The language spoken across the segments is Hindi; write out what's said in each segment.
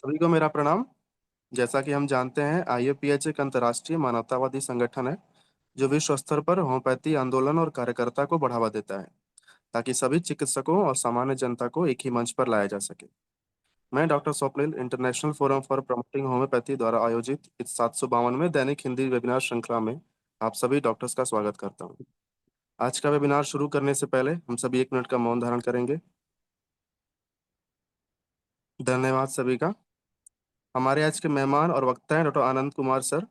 सभी को मेरा प्रणाम। जैसा कि हम जानते हैं, आईएपीएच एक अंतर्राष्ट्रीय मानवतावादी संगठन है जो विश्व स्तर पर होम्योपैथी आंदोलन और कार्यकर्ता को बढ़ावा देता है ताकि सभी चिकित्सकों और सामान्य जनता को एक ही मंच पर लाया जा सके। मैं doctor Swapnil international forum for promoting homeopathy द्वारा आयोजित इस 752वें दैनिक हिंदी वेबिनार श्रृंखला में आप सभी डॉक्टर्स का स्वागत करता हूं। आज का वेबिनार शुरू करने से पहले हम सभी 1 मिनट का मौन धारण करेंगे। धन्यवाद सभी का। हमारे आज के मेहमान और वक्ता हैं doctor Anand Kumar sir.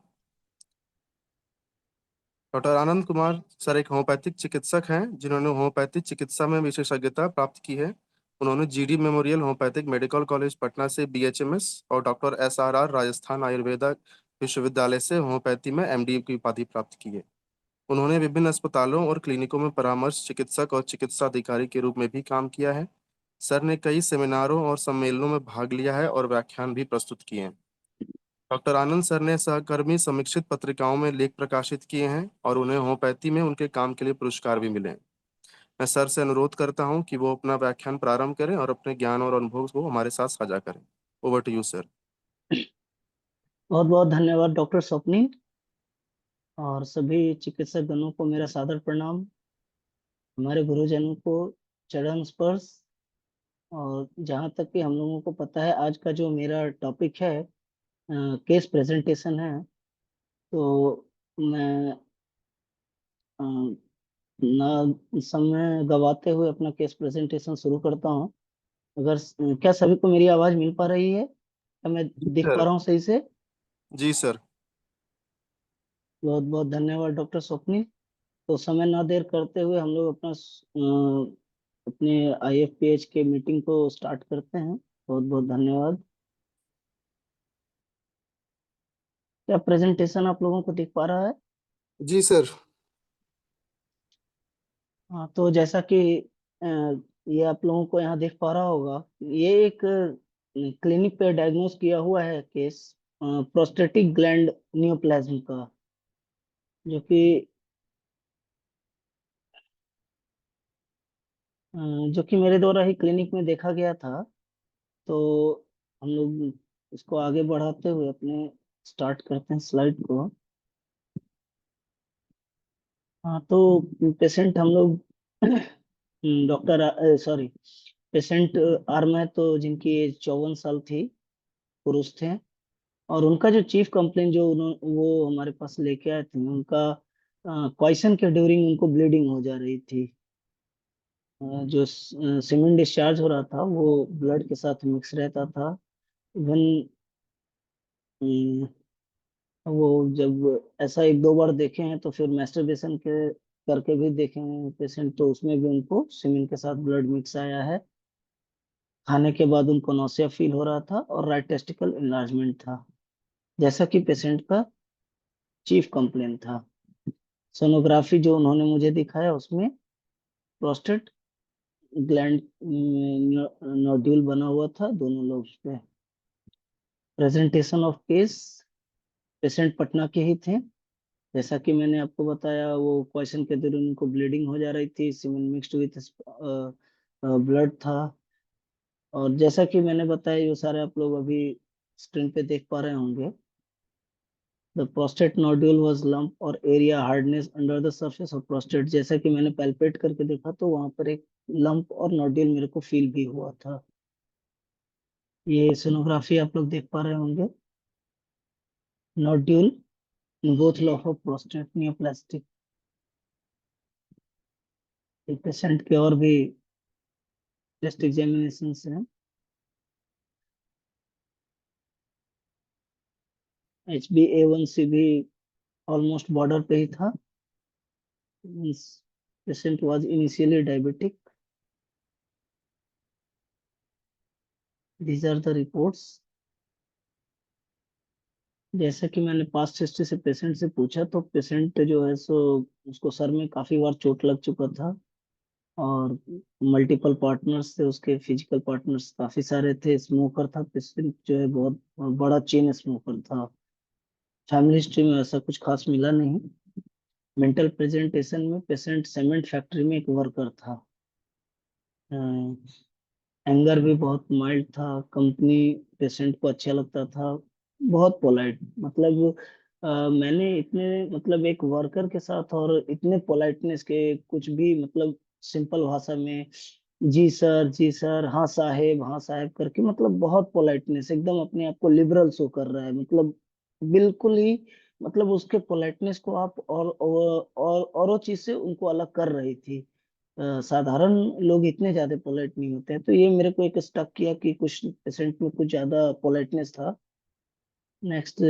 Doctor Anand Kumar sir एक होम्योपैथिक चिकित्सक हैं जिन्होंने होम्योपैथिक चिकित्सा में विशेषज्ञता प्राप्त की है। उन्होंने GD memorial homeopathic medical college Patna से बीएचएमएस और डॉक्टर एसआरआर राजस्थान आयुर्वेदा विश्वविद्यालय से होम्योपैथी में एमडी की उपाधि प्राप्त की है। उन्होंने विभिन्न अस्पतालों और क्लिनिकों में परामर्श चिकित्सक और चिकित्सा अधिकारी के रूप में भी काम किया है। सर ने कई सेमिनारों और सम्मेलनों में भाग लिया है और व्याख्यान भी प्रस्तुत किए हैं। डॉक्टर आनंद सर ने सहकर्मी समीक्षित पत्रिकाओं में लेख प्रकाशित किए हैं और उन्हें होम्योपैथी में उनके काम के लिए पुरस्कार भी मिले हैं। मैं सर से अनुरोध करता हूं कि वो अपना व्याख्यान प्रारंभ करें और अपने ज्ञान और अनुभव को हमारे साथ साझा करें। Over to you sir. बहुत बहुत धन्यवाद डॉक्टर स्वप्निल और सभी चिकित्सक गणों को मेरा सादर प्रणाम। हमारे गुरुजनों को चरण स्पर्श। और जहाँ तक कि हम लोगों को पता है, आज का जो मेरा टॉपिक है केस प्रेजेंटेशन है। तो मैं अ, ना समय गवाते हुए अपना केस प्रेजेंटेशन शुरू करता हूँ। अगर क्या सभी को मेरी आवाज़ मिल पा रही है? क्या मैं दिख पा सर। रहा हूँ सही से? जी सर। बहुत बहुत धन्यवाद डॉक्टर स्वप्निल। तो समय ना देर करते हुए हम लोग अपने आईएफपीएच के मीटिंग को स्टार्ट करते हैं। बहुत बहुत धन्यवाद। क्या प्रेजेंटेशन आप लोगों को दिख पा रहा है? जी सर। हाँ, तो जैसा कि अ, ये आप लोगों को यहाँ दिख पा रहा होगा, ये एक क्लिनिक पे डायग्नोस किया हुआ है केस प्रोस्टेटिक ग्लैंड नियोप्लाज्म का, जो कि अ, जो कि मेरे द्वारा ही क्लिनिक में देखा गया था। तो हम लोग इसको आगे बढ़ाते हुए अपने स्टार्ट करते हैं स्लाइड को। हाँ, तो पेशेंट हम लोग डॉक्टर सॉरी पेशेंट आर्म है, तो जिनकी एज 54 साल थी, पुरुष थे। और उनका जो चीफ कंप्लेन जो वो हमारे पास लेके आए थे, उनका क्वेश्चन के ड्यूरिंग उनको ब्लीडिंग हो जा रही थी। जो सीमेंट डिस्चार्ज हो रहा था वो ब्लड के साथ मिक्स रहता था। इवन वो जब ऐसा 1-2 बार देखे हैं तो फिर मैस्टरबेशन के करके भी देखे हैं पेशेंट, तो उसमें भी उनको सीमेंट के साथ ब्लड मिक्स आया है। खाने के बाद उनको नौसिया फील हो रहा था और राइट टेस्टिकल इनलार्जमेंट था, जैसा कि पेशेंट का चीफ कंप्लेन था। सोनोग्राफी जो उन्होंने मुझे दिखाया उसमें प्रोस्टेट ग्लैंड नोड्यूल बना हुआ था दोनों लोब्स पे। Presentation of case, patient Patna के ही थे। जैसा कि मैंने आपको बताया, वो क्वेश्चन के दौरान उनको ब्लीडिंग हो जा रही थी, सीमेंट मिक्स्ड विथ ब्लड था। और जैसा कि मैंने बताया, ये सारे आप लोग अभी स्क्रीन पे देख पा रहे होंगे। The prostate nodule was lump और area hardness under the surface of prostate. जैसा कि मैंने पैल्पेट करके देखा तो वहां पर एक लंप और नोड्यूल मेरे को फील भी हुआ था। ये सोनोग्राफी आप लोग देख पा रहे होंगे। Nodule in both lobe of prostate neoplastic. Patient के और भी टेस्ट एग्जामिनेशन है। HbA1c भी ऑलमोस्ट बॉर्डर पे ही था। Patient was initially diabetic. These are the reports. जैसा कि मैंने पास्ट हिस्ट्री से पेशेंट से पूछा, तो पेशेंट जो है सो उसको सर में काफी बार चोट लग चुका था और मल्टीपल पार्टनर्स थे, उसके फिजिकल पार्टनर्स काफी सारे थे। स्मोकर था पेशेंट, जो है बहुत बड़ा चेन स्मोकर था। फैमिली हिस्ट्री में ऐसा कुछ खास मिला नहीं। मेंटल प्रेजेंटेशन में पेशेंट सीमेंट फैक्ट्री में एक वर्कर था। एंगर भी बहुत माइल्ड था, कंपनी पेशेंट को अच्छा लगता था, बहुत पोलाइट। मतलब मैंने इतने मतलब एक वर्कर के साथ और इतने पोलाइटनेस के कुछ भी मतलब सिंपल भाषा में जी सर, हाँ साहेब, हाँ साहेब करके मतलब बहुत पोलाइटनेस, एकदम अपने आप को लिबरल शो कर रहा है, मतलब बिल्कुल ही मतलब उसके पोलाइटनेस को आप और वो चीज से उनको अलग कर रही थी। साधारण लोग इतने ज्यादा पोलाइट नहीं होते हैं, तो ये मेरे को एक स्टक किया कि कुछ पेशेंट में कुछ ज्यादा पोलाइटनेस था। नेक्स्ट,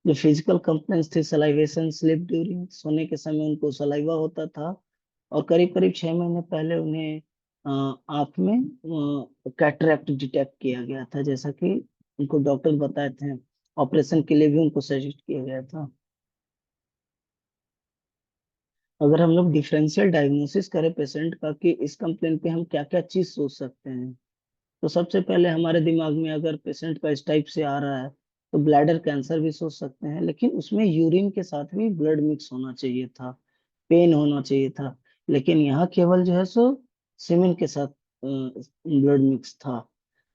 जो फिजिकल कंप्लेंट्स थी, सलाइवेशन, स्लिप ड्यूरिंग, सोने के समय उनको सलाइवा होता था, और करीब करीब 6 महीने पहले उन्हें आंख में कैटरेक्ट डिटेक्ट किया गया था, जैसा कि उनको डॉक्टर बताए थे। ऑपरेशन के लिए भी उनको सजेस्ट किया गया था। अगर हम लोग डिफरेंशियल डायग्नोसिस करें पेशेंट का कि इस कंप्लेंट पे हम क्या क्या चीज सोच सकते हैं, तो सबसे पहले हमारे दिमाग में अगर पेशेंट का इस टाइप से आ रहा है तो ब्लैडर कैंसर भी सोच सकते हैं, लेकिन उसमें यूरिन के साथ भी ब्लड मिक्स होना चाहिए था, पेन होना चाहिए था। लेकिन यहाँ केवल जो है सो सीमेन के साथ ब्लड मिक्स था।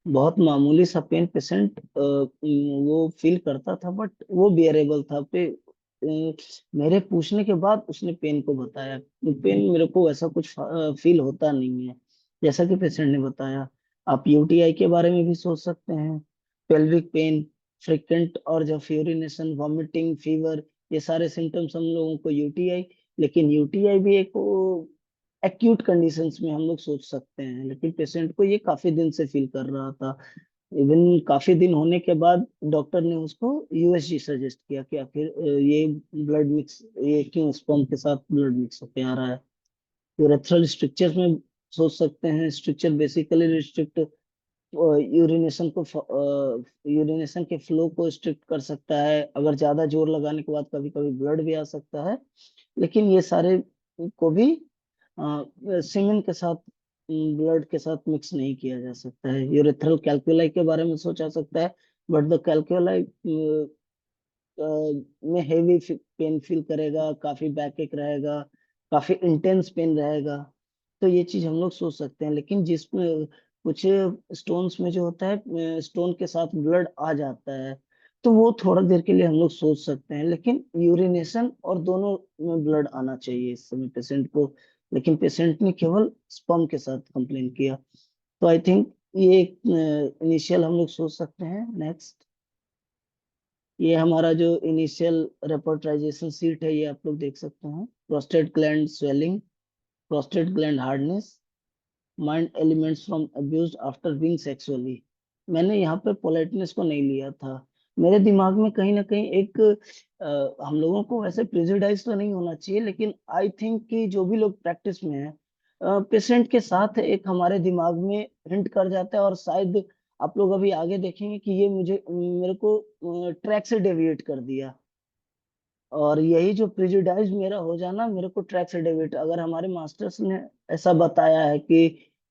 बहुत मामूली सा पेन पेशेंट वो फील करता था, बट वो बियरेबल था। मेरे पूछने के बाद उसने पेन को बताया, पेन मेरे को ऐसा कुछ फील होता नहीं है, जैसा कि पेशेंट ने बताया। आप यूटीआई के बारे में भी सोच सकते हैं, पेल्विक पेन, फ्रिक्वेंट और जब यूरिनेशन, वॉमिटिंग, फीवर, ये सारे सिम्टम्स हम लोगों को यूटीआई। लेकिन यूटीआई भी एक एक्यूट कंडीशंस में हम लोग सोच सकते हैं, लेकिन पेशेंट को ये काफी दिन से फील कर रहा था। इवन काफी दिन होने के बाद डॉक्टर ने उसको यूएसजी सजेस्ट किया कि आखिर ये ब्लड मिक्स, ये क्यों स्पर्म के साथ ब्लड मिक्स होके आ रहा है। यूरेथ्रल स्ट्रक्चर में सोच सकते हैं, स्ट्रक्चर बेसिकली रिस्ट्रिक्ट यूरिनेशन को, यूरिनेशन के फ्लो को स्ट्रिक्ट कर सकता है। अगर ज्यादा जोर लगाने के बाद कभी कभी ब्लड भी आ सकता है, लेकिन ये सारे को भी सीमेन के साथ, ब्लड के साथ मिक्स नहीं किया जा सकता है। यूरेथ्रल कैल्कुलाई के बारे में सोचा सकता है, बट द कैल्कुलाई में हेवी पेन फील करेगा, काफी बैक एक रहेगा, काफी इंटेंस पेन रहेगा। तो ये चीज हम लोग सोच सकते हैं, लेकिन जिसमें कुछ स्टोन्स में जो होता है स्टोन के साथ ब्लड आ जाता है, तो वो थोड़ा देर के लिए हम लोग सोच सकते हैं, लेकिन यूरिनेशन और दोनों में ब्लड आना चाहिए इस समय पेशेंट को। लेकिन पेशेंट ने केवल स्पर्म के साथ कंप्लेन किया। तो आई थिंक ये इनिशियल हम लोग सोच सकते हैं। नेक्स्ट, ये हमारा जो इनिशियल रेपोर्टराइजेशन सीट है, ये आप लोग देख सकते हैं। Prostate gland swelling, prostate gland hardness, mind elements from abuse after being sexually. मैंने यहाँ पे पोलाइटनेस को नहीं लिया था। मेरे दिमाग में कहीं ना कहीं एक हम लोगों को वैसे प्रेजुडाइज तो नहीं होना चाहिए, लेकिन आई थिंक कि जो भी लोग प्रैक्टिस में है, पेशेंट के साथ एक हमारे दिमाग में हिंट कर जाता है, और शायद आप लोग अभी आगे देखेंगे कि ये मुझे मेरे को ट्रैक से डेविएट कर दिया। और यही जो प्रिजुडाइज मेरा हो जाना, मेरे को ट्रैक से डेविएट, अगर हमारे मास्टर्स ने ऐसा बताया है कि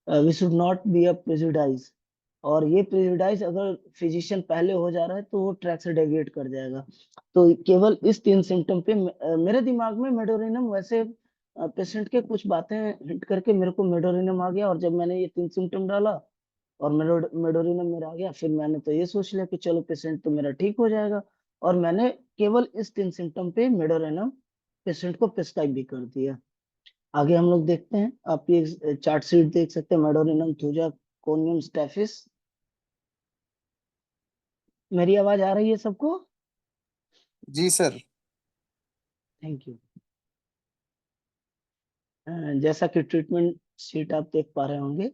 we should not be a prejudice, और ये प्रिजुडाइज अगर फिजिशियन पहले हो जा रहा है तो वो ट्रैक से डेविएट कर जाएगा। तो केवल इस 3 सिम्टम पे मेरे दिमाग में मेडोरिनम, वैसे पेशेंट के कुछ बातें हिंट करके मेरे को मेडोरिनम आ गया, और जब मैंने ये 3 सिम्टम डाला और मेडोरिनम मेरा आ गया, फिर मैंने तो ये सोच लिया कि चलो पेशेंट तो मेरा ठीक हो जाएगा, और मैंने केवल इस 3 सिम्टम पे मेडोरेनम पेशेंट को प्रिस्क्राइब भी कर दिया। आगे हम लोग देखते हैं, आप ये चार्ट शीट देख सकते हैं, मेडोरेनम थूजा कोनियम स्टेफिस। मेरी आवाज आ रही है सबको? जी सर। Thank you. जैसा कि ट्रीटमेंट शीट आप देख पा रहे होंगे,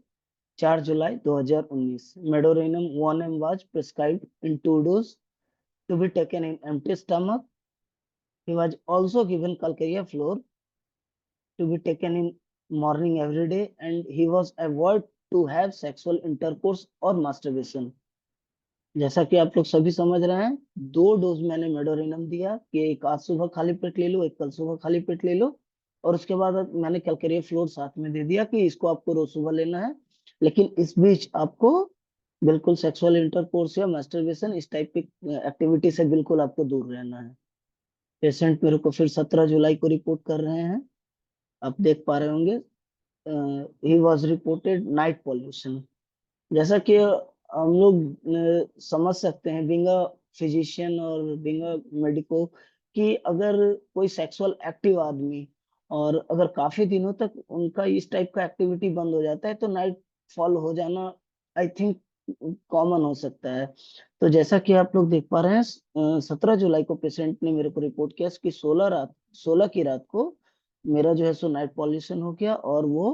4 जुलाई 2019, मेडोरेनम 1 mg was prescribed in 2 doses to be taken in empty stomach. He was also given calcareous floor to be taken in morning every day, and he was avoid to have sexual intercourse or masturbation. जैसा कि आप लोग सभी समझ रहे हैं, 2 डोज मैंने मेडोरिनम दिया कि एक आज सुबह खाली पेट ले लो, एक कल सुबह खाली पेट ले लो, और उसके बाद मैंने कैलकेरिया फ्लोर साथ में दे दिया कि इसको आपको रोज सुबह लेना है। लेकिन इस बीच आपको बिल्कुल सेक्सुअल इंटरकोर्स या मास्टरबेशन इस टाइप की एक्टिविटी से बिल्कुल आपको दूर रहना है। पेशेंट मेरे को फिर 17 जुलाई को रिपोर्ट कर रहे हैं, आप देख पा रहे होंगे। He was reported night pollution. जैसा कि हम लोग समझ सकते हैं बीइंग अ फिजिशियन और बीइंग अ मेडिको कि अगर कोई सेक्सुअल एक्टिव आदमी और अगर काफी दिनों तक उनका इस टाइप का एक्टिविटी बंद हो जाता है तो नाइट फॉल हो जाना आई थिंक कॉमन हो सकता है। तो जैसा कि आप लोग देख पा रहे हैं 17 जुलाई को पेशेंट ने मेरे को रिपोर्ट किया कि 16 की रात को मेरा जो है सो नाइट पॉल्यूशन हो गया और वो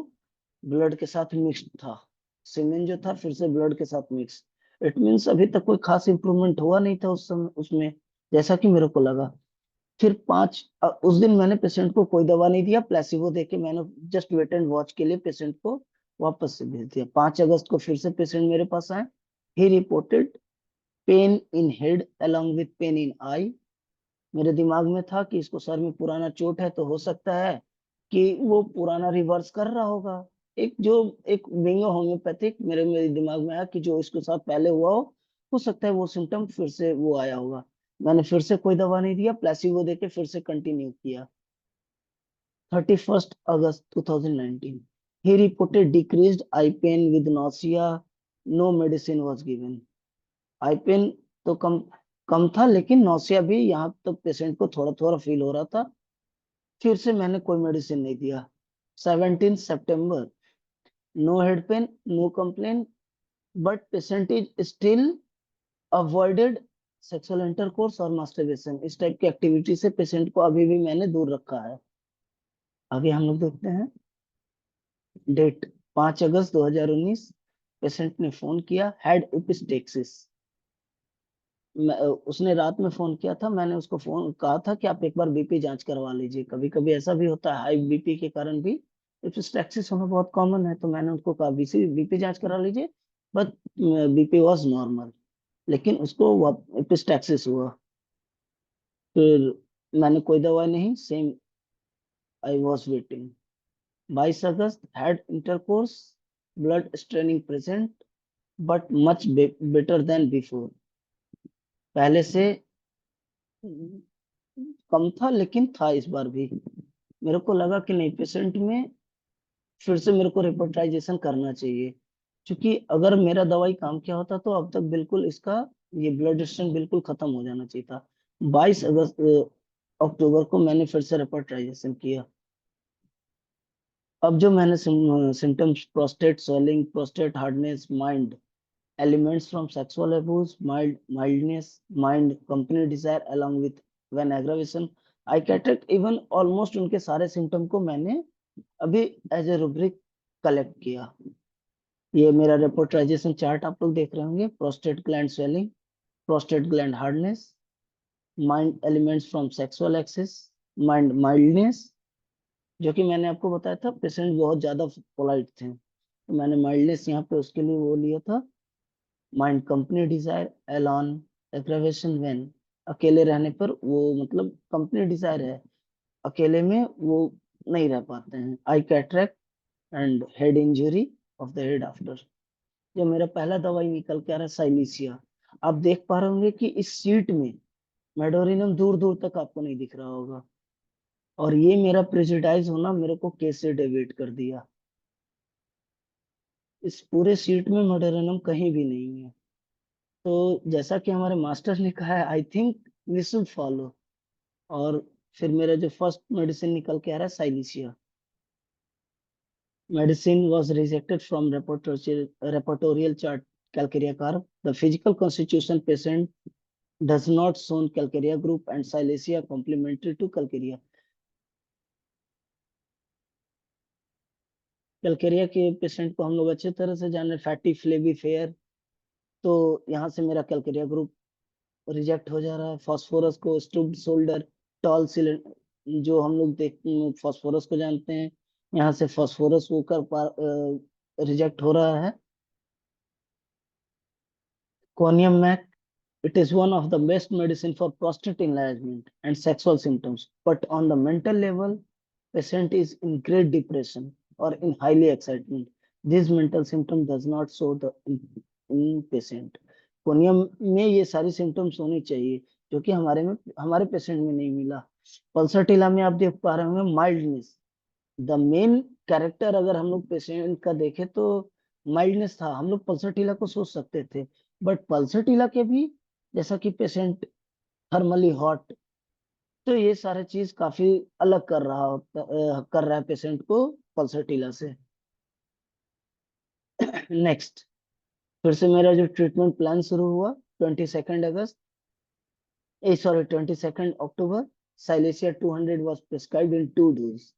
ब्लड के साथ मिक्स्ड था। सीमेन जो था फिर से ब्लड के साथ मिक्स। इट मीन्स अभी तक कोई खास इंप्रूवमेंट हुआ नहीं था उस समय उसमें, जैसा कि मेरे को लगा। फिर उस दिन मैंने पेशेंट को कोई दवा नहीं दिया, प्लेसिबो देके मैंने जस्ट वेट एंड वॉच के लिए पेशेंट को वापस से भेज दिया। 5 अगस्त को फिर से पेशेंट मेरे पास आए। He reported pain in head along with pain in eye. मेरे दिमाग में था कि इसको सर में पुराना चोट है तो हो सकता है कि वो पुराना रिवर्स कर रहा होगा। एक विंग होम्योपैथिक मेरे दिमाग में आया कि जो इसके साथ पहले हुआ हो सकता है वो सिम्टम फिर से वो आया होगा। मैंने फिर से कोई दवा नहीं दिया, प्लेसिबो देके फिर से कंटिन्यू किया। 31 अगस्त 2019 he reported decreased eye pain with nausea, no medicine was given। Eye pain तो कम था लेकिन नौसिया भी यहाँ तक पेशेंट को थोड़ा थोड़ा फील हो रहा था। फिर से मैंने कोई मेडिसिन नहीं दिया। 17 सितंबर no head pain, no complain, but patient is still avoided sexual intercourse और मास्टरबेशन। इस टाइप की एक्टिविटी से पेशेंट को अभी भी मैंने दूर रखा है। आगे हम लोग देखते हैं। डेट 5 अगस्त 2019 पेशेंट ने फोन किया, हैड एपिस्टेक्सिस। उसने रात में फोन किया था, मैंने उसको फोन कहा था कि आप एक बार बीपी जांच करवा लीजिए, कभी कभी ऐसा भी होता है हाई बीपी के कारण भी एपिस्टैक्सिस होना बहुत कॉमन है। तो मैंने उसको कहा बीपी जांच करा लीजिए, बट बीपी वाज नॉर्मल, लेकिन उसको एपिस्टैक्सिस हुआ। फिर मैंने कोई दवाई नहीं, सेम आई वाज वेटिंग। 22 अगस्त had intercourse, blood straining present but much better than before. पहले से कम था लेकिन था इस बार भी। मेरे को लगा कि नहीं, पेशेंट में फिर से मेरे को रिपोर्टाइजेशन करना चाहिए, क्योंकि अगर मेरा दवाई काम किया होता तो अब तक बिल्कुल इसका ये ब्लड स्ट्रेन बिल्कुल खत्म हो जाना चाहिए था। 22 अक्टूबर को मैंने फिर से रिपोर्टाइजेशन किया। अब जो मैंने symptoms prostate swelling, prostate hardness, mind elements from sexual abuse, mildness, mind, company desire along with when aggravation, eye cataract, even almost उनके सारे सिम्टम को मैंने अभी एज ए रूब्रिक कलेक्ट किया। ये मेरा रिपोर्टराइजेशन चार्ट आप लोग देख रहे होंगे। Prostate gland swelling, prostate gland hardness, mind elements from sexual excess, mind mildness, जो कि मैंने आपको बताया था पेशेंट बहुत ज्यादा पोलाइट थे तो मैंने माइल्डनेस यहाँ पे उसके लिए वो लिया था। Mind company desire alone aggravation when, अकेले रहने पर वो मतलब कंपनी डिजायर है, अकेले में वो नहीं रह पाते हैं। Eye cataract and head injury of the head after. जो मेरा पहला दवाई निकल के आ रहा है साइलीसिया। आप देख पा रहे होंगे कि इस सीट में मेडोरिनम दूर दूर तक आपको नहीं दिख रहा होगा, और ये मेरा प्रेजुडाइज होना मेरे को केस से डेविएट कर दिया। इस पूरे सीट में मेडोरिनम कहीं भी नहीं है। तो जैसा कि हमारे मास्टर ने कहा है, I think we should follow. और फिर मेरा जो फर्स्ट मेडिसिन निकल के आ रहा है silicea. Medicine was rejected from repertorial chart calcarea curve. The physical constitution patient does not shown calcarea group and silesia complementary to calcarea। Calcarea के पेशेंट को हम लोग अच्छे तरह से जाने, फैटी फ्लेवी फेयर। तो यहाँ से मेरा कैलकेरिया ग्रुप रिजेक्ट हो जा रहा है। फास्फोरस को स्टूप्ड शोल्डर, टॉल सिलेंडर, जो हम लोग देख फास्फोरस को जानते हैं, यहाँ से फास्फोरस वो कर पा रिजेक्ट हो रहा है। Conium mac, it is one of the best medicine for prostate enlargement and sexual symptoms, but on the mental level patient is in great depression or in highly excitement, this mental symptom does not show the in patient। Conium में ये सारी सिम्टम्स होनी चाहिए जो कि हमारे पेशेंट में नहीं मिला। पल्सर में आप देख पा रहे होंगे माइल्डनेस, द मेन कैरेक्टर अगर हम लोग पेशेंट का देखें तो माइल्डनेस था, हम लोग पल्सर को सोच सकते थे, बट पल्सर के भी जैसा कि पेशेंट थर्मली हॉट, तो ये सारे चीज काफी अलग कर रहा है पेशेंट को पल्सर से। नेक्स्ट, फिर से मेरा जो ट्रीटमेंट प्लान शुरू हुआ 22 अगस्त, sorry 22 October, Silesia 200 was prescribed in 2 days.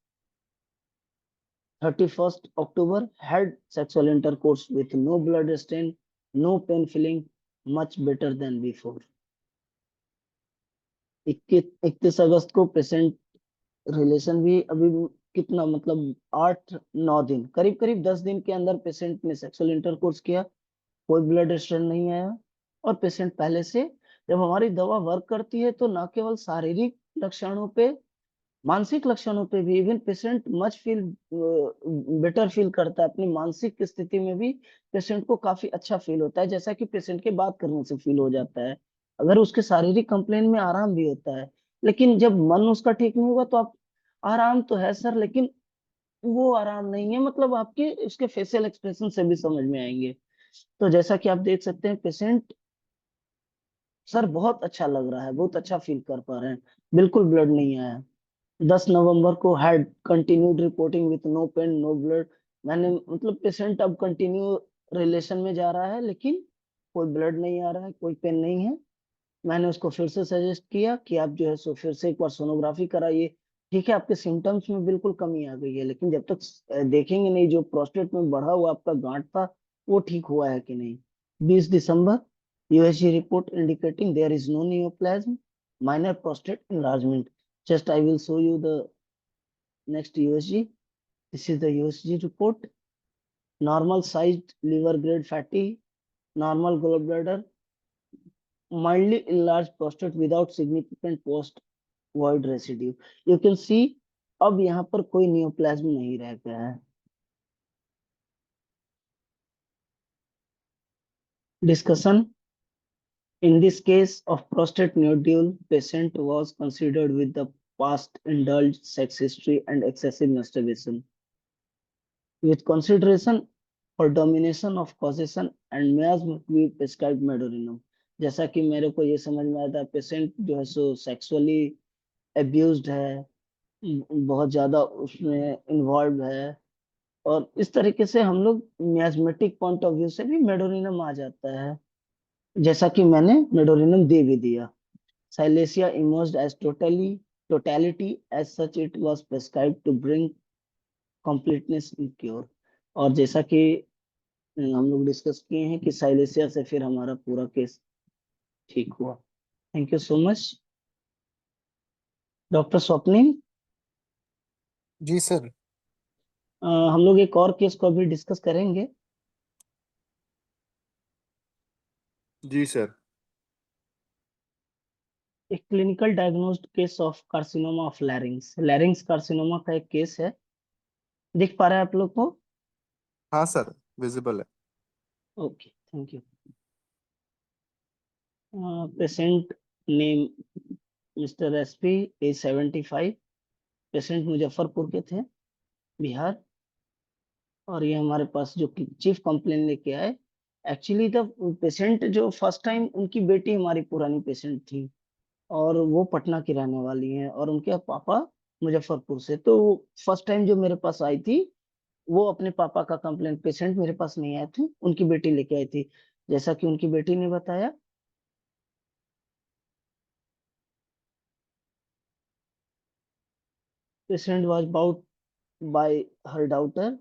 31 October, had sexual intercourse with no blood stain, no pain, feeling much better than before. 31 अगस्त को पेशेंट रिलेशन भी अभी कितना मतलब 8-9 दिन, करीब करीब 10 दिन के अंदर पेशेंट ने सेक्सुअल इंटरकोर्स किया, कोई ब्लड स्टेन नहीं आया। और पेशेंट पहले से, जब हमारी दवा वर्क करती है तो ना केवल शारीरिक लक्षणों पे, मानसिक लक्षणों पे भी even patient much feel better feel करता है, अपनी मानसिक स्थिति में भी पेशेंट को काफी अच्छा फील होता है, जैसा कि पेशेंट के बात करने से फील हो जाता है। अगर उसके शारीरिक कंप्लेन में आराम भी होता है, लेकिन जब मन उसका ठीक नहीं होगा तो आप, आराम तो है सर, लेकिन वो आराम नहीं है, मतलब आपके उसके फेशियल एक्सप्रेशन से भी समझ में आएंगे। तो जैसा कि आप देख सकते हैं, पेशेंट सर बहुत अच्छा लग रहा है, बहुत अच्छा फील कर पा रहे हैं, बिल्कुल ब्लड नहीं आया। 10 नवंबर को had continued reporting with no pain no blood. मैंने मतलब पेशेंट अब कंटिन्यू रिलेशन में जा रहा है, लेकिन कोई ब्लड नहीं आ रहा है, कोई पेन नहीं है। मैंने उसको फिर से सजेस्ट किया कि आप जो है सो फिर से एक बार सोनोग्राफी कराइए। ठीक है, आपके सिम्टम्स में बिल्कुल कमी आ गई है, लेकिन जब तक देखेंगे नहीं जो प्रोस्टेट में बढ़ा हुआ आपका गांठ था वो ठीक हुआ है कि नहीं। 20 दिसंबर, USG report indicating there is no neoplasm, minor prostate enlargement. Just I will show you the next USG. This is the USG report. Normal sized liver grade fatty, normal gallbladder, mildly enlarged prostate without significant post void residue. You can see अब यहाँ पर कोई नियोप्लाज्म नहीं रह गया है। Discussion. In this case of prostate nodule, patient was considered with the past indulged sex history and excessive masturbation. With consideration for domination of causation and miasm we prescribed medorinum. जैसा कि मेरे को ये समझ में आता है, पेशेंट जो है सो सेक्सुअली अब्यूज्ड है, बहुत ज्यादा उसमें इन्वॉल्व है, और इस तरीके से हम लोग मियाज्मेटिक पॉइंट ऑफ व्यू से भी मेडोरिनम आ जाता है, जैसा कि मैंने मेडोरिनम दे भी दिया। Silicea emerged as totality as such it was prescribed to bring completeness in cure. और जैसा कि हम लोग डिस्कस किए हैं कि साइलेसिया से फिर हमारा पूरा केस ठीक हुआ। Thank you so much. Doctor Swapnil, जी सर। हम लोग एक और केस को अभी डिस्कस करेंगे। जी सर। एक clinical diagnosed case of carcinoma of larynx, larynx carcinoma का एक केस है। दिख पा रहा है आप लोग को? हाँ सर, विजिबल है। Okay, thank you. Patient name mister SP, age 75, patient Muzaffarpur के थे, बिहार। और ये हमारे पास जो चीफ कंप्लेन लेके आए, एक्चुअली द पेशेंट जो फर्स्ट टाइम, उनकी बेटी हमारी पुरानी पेशेंट थी, और वो पटना की रहने वाली हैं, और उनके पापा मुजफ्फरपुर से। तो फर्स्ट टाइम जो मेरे पास आई थी, वो अपने पापा का कंप्लेंट, पेशेंट मेरे पास नहीं आई थी, उनकी बेटी लेके आई थी। जैसा कि उनकी बेटी ने बताया, patient was brought by her daughter,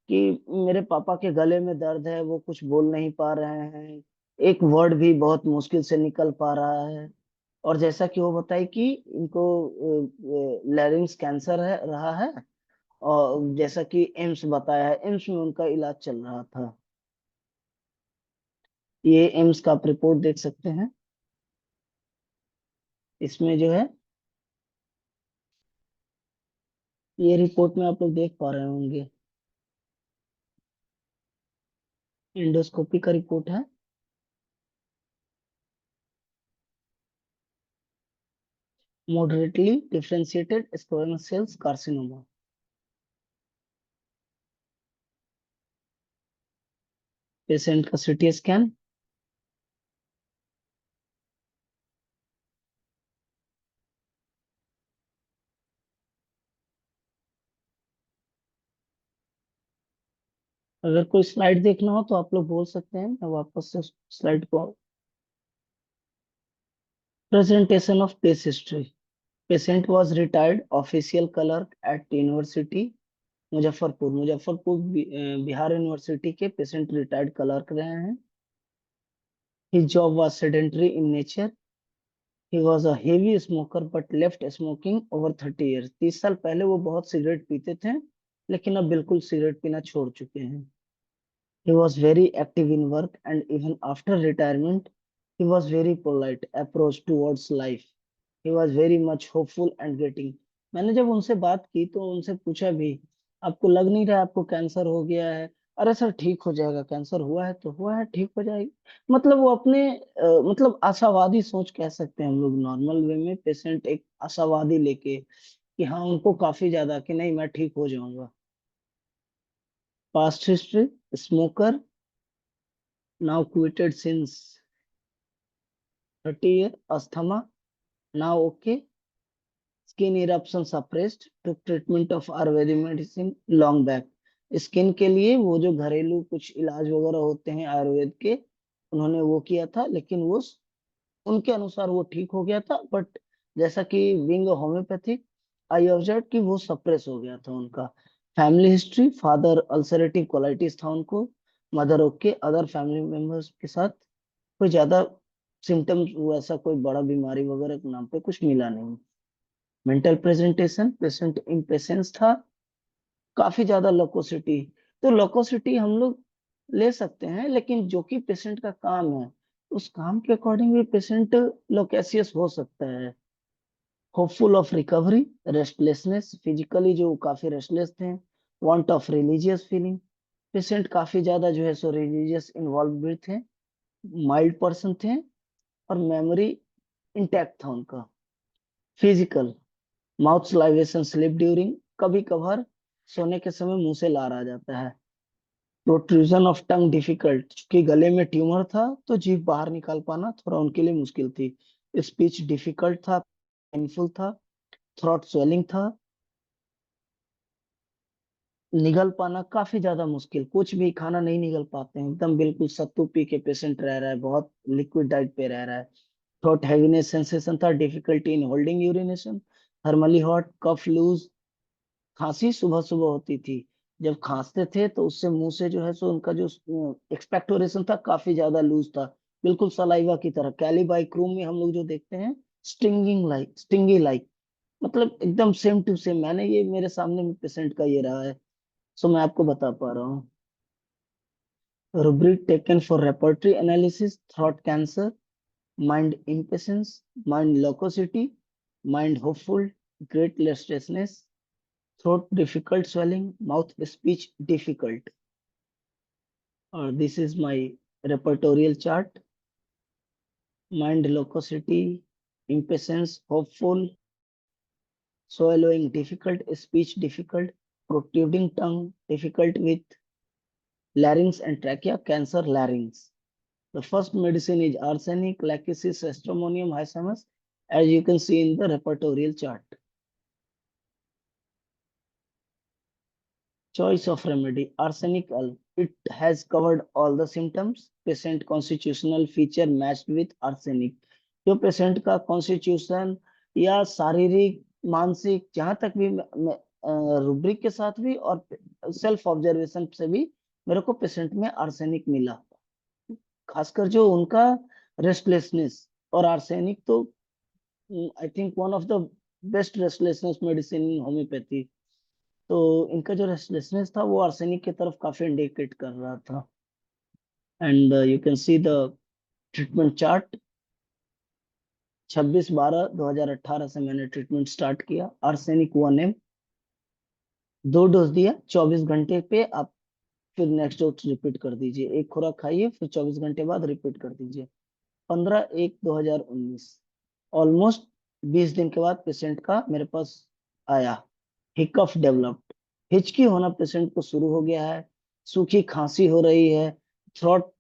कि मेरे पापा के गले में दर्द है, वो कुछ बोल नहीं पा रहे हैं, एक वर्ड भी बहुत मुश्किल से निकल पा रहा है। और जैसा कि वो बताई कि इनको लैरिंग्स कैंसर है रहा है, और जैसा कि एम्स बताया है, एम्स में उनका इलाज चल रहा था। ये एम्स का आप रिपोर्ट देख सकते हैं, इसमें जो है, ये रिपोर्ट में आप लोग देख पा रहे होंगे, एंडोस्कोपी का रिपोर्ट है। Moderately differentiated squamous cells carcinoma. Patient का सीटी स्कैन। अगर कोई स्लाइड देखना हो तो आप लोग बोल सकते हैं, मैं वापस से स्लाइड को। Presentation of case history. Patient was retired official clerk at university Muzaffarpur Bihar university के पेशेंट रिटायर्ड क्लर्क रहे हैं। His job was sedentary in nature. He was a heavy smoker but left smoking over 30 years. 30 साल पहले वो बहुत सिगरेट पीते थे, लेकिन अब बिल्कुल सिगरेट पीना छोड़ चुके हैं। He was very active in work, and even after retirement, he was very polite approach towards life. He was very much hopeful and getting. मैंने जब उनसे बात की तो उनसे पूछा भी, आपको लग नहीं रहा आपको कैंसर हो गया है? अरे सर ठीक हो जाएगा, कैंसर हुआ है तो हुआ है, ठीक हो जाएगी। मतलब वो अपने मतलब आशावादी सोच कह सकते हैं हम लोग नॉर्मल वे में। पेशेंट एक आशावादी लेके कि हाँ उनको काफी ज्यादा कि नहीं मैं ठीक हो जाऊंगा। Past history, smoker, now quitted since 30 years, asthma, now okay, skin eruption suppressed, took treatment of Ayurvedic medicine long back. Skin के लिए वो जो घरेलू कुछ इलाज वगैरह होते हैं आयुर्वेद के, उन्होंने वो किया था, लेकिन वो उनके अनुसार वो ठीक हो गया था। बट जैसा कि विंग होम्योपैथिक, आई ऑब्जर्व कि वो सप्रेस हो गया था उनका। Family history, father ulcerative colitis था उनको, mother okay, other family members के साथ कोई ज्यादा सिम्टम्स, वैसा कोई बड़ा बीमारी वगैरह के नाम पे कुछ मिला नहीं। मेंटल प्रेजेंटेशन, पेशेंट इम्पेशेंस था, काफी ज्यादा लोकोसिटी। तो लोकोसिटी हम लोग ले सकते हैं, लेकिन जो कि पेशेंट का काम है उस काम के अकॉर्डिंग भी पेशेंट लोकेसियस हो सकता है। Hopeful of recovery, restlessness, physically जो काफी रेस्टलेस थे। Want of religious feeling, patient काफी ज्यादा जो है सो रिलीजियस इन्वॉल्व भी थे। माइल्ड पर्सन थे, और मेमोरी इंटैक्ट था उनका। Physical, mouth salivation, slip during, कभी कभार सोने के समय मुंह से लार आ जाता है। प्रोट्रूजन ऑफ टंग डिफिकल्ट, क्योंकि गले में ट्यूमर था तो जीभ बाहर निकाल पाना थोड़ा उनके लिए मुश्किल थी। स्पीच डिफिकल्ट था, पेनफुल था। थ्रोट स्वेलिंग था, निगल पाना काफी ज्यादा मुश्किल, कुछ भी खाना नहीं निगल पाते हैं, एकदम बिल्कुल सत्तू पी के पेशेंट रह रहा है, बहुत लिक्विड डाइट पे रह रहा है। थ्रोट हैवीनेस सेंसेशन था, difficulty in holding urination, thermally hot, cough loose, खांसी सुबह सुबह होती थी। जब खांसते थे तो उससे मुंह से जो है सो उनका जो एक्सपेक्टोरेशन था काफी ज्यादा लूज था, बिल्कुल सलाइवा की तरह। कैलिबाइक्रूम में हम लोग जो देखते हैं स्टिंगी लाइक, मतलब एकदम सेम टू सेम। मैंने ये मेरे सामने में पेशेंट का ये रहा है, सो मैं आपको बता पा रहा हूँ। Rubric taken for repertory analysis, throat cancer, mind impatience, mind loquacity, mind hopeful, great restlessness, throat difficult swelling, mouth speech difficult. Or this is my repertorial chart. Mind loquacity, impatience, hopeful, swallowing difficult, speech difficult, protruding tongue, difficult with larynx and trachea, cancer larynx. The first medicine is arsenic, lachesis, stramonium, hyoscyamus, as you can see in the repertorial chart. Choice of remedy, arsenic alb. It has covered all the symptoms. Patient constitutional feature matched with arsenic. जो पेशेंट का कॉन्स्टिट्यूशन या शारीरिक मानसिक जहां तक भी रूब्रिक के साथ भी और सेल्फ ऑब्जर्वेशन से भी मेरे को पेशेंट में आर्सेनिक मिला। खासकर जो उनका रेस्टलेसनेस, और आर्सेनिक तो I think one of the best restlessness medicine in homeopathy. तो इनका जो रेस्टलेसनेस था वो आर्सेनिक की तरफ काफी इंडिकेट कर रहा था। And you can see the treatment chart. 26/12/2018 से मैंने ट्रीटमेंट स्टार्ट किया। आर्सेनिक 1 ml, 2 डोज दिया 24 घंटे पे आप, फिर नेक्स्ट डोज रिपीट कर दीजिए। एक खुराक खाइए, फिर 24 घंटे बाद रिपीट कर दीजिए। 15/1/2019, ऑलमोस्ट 20 दिन के बाद पेशेंट का मेरे पास आया। हिकअप डेवलप्ड, हिचकी होना पेशेंट को शुरू हो गया है, सूखी खांसी हो रही है, थ्रोट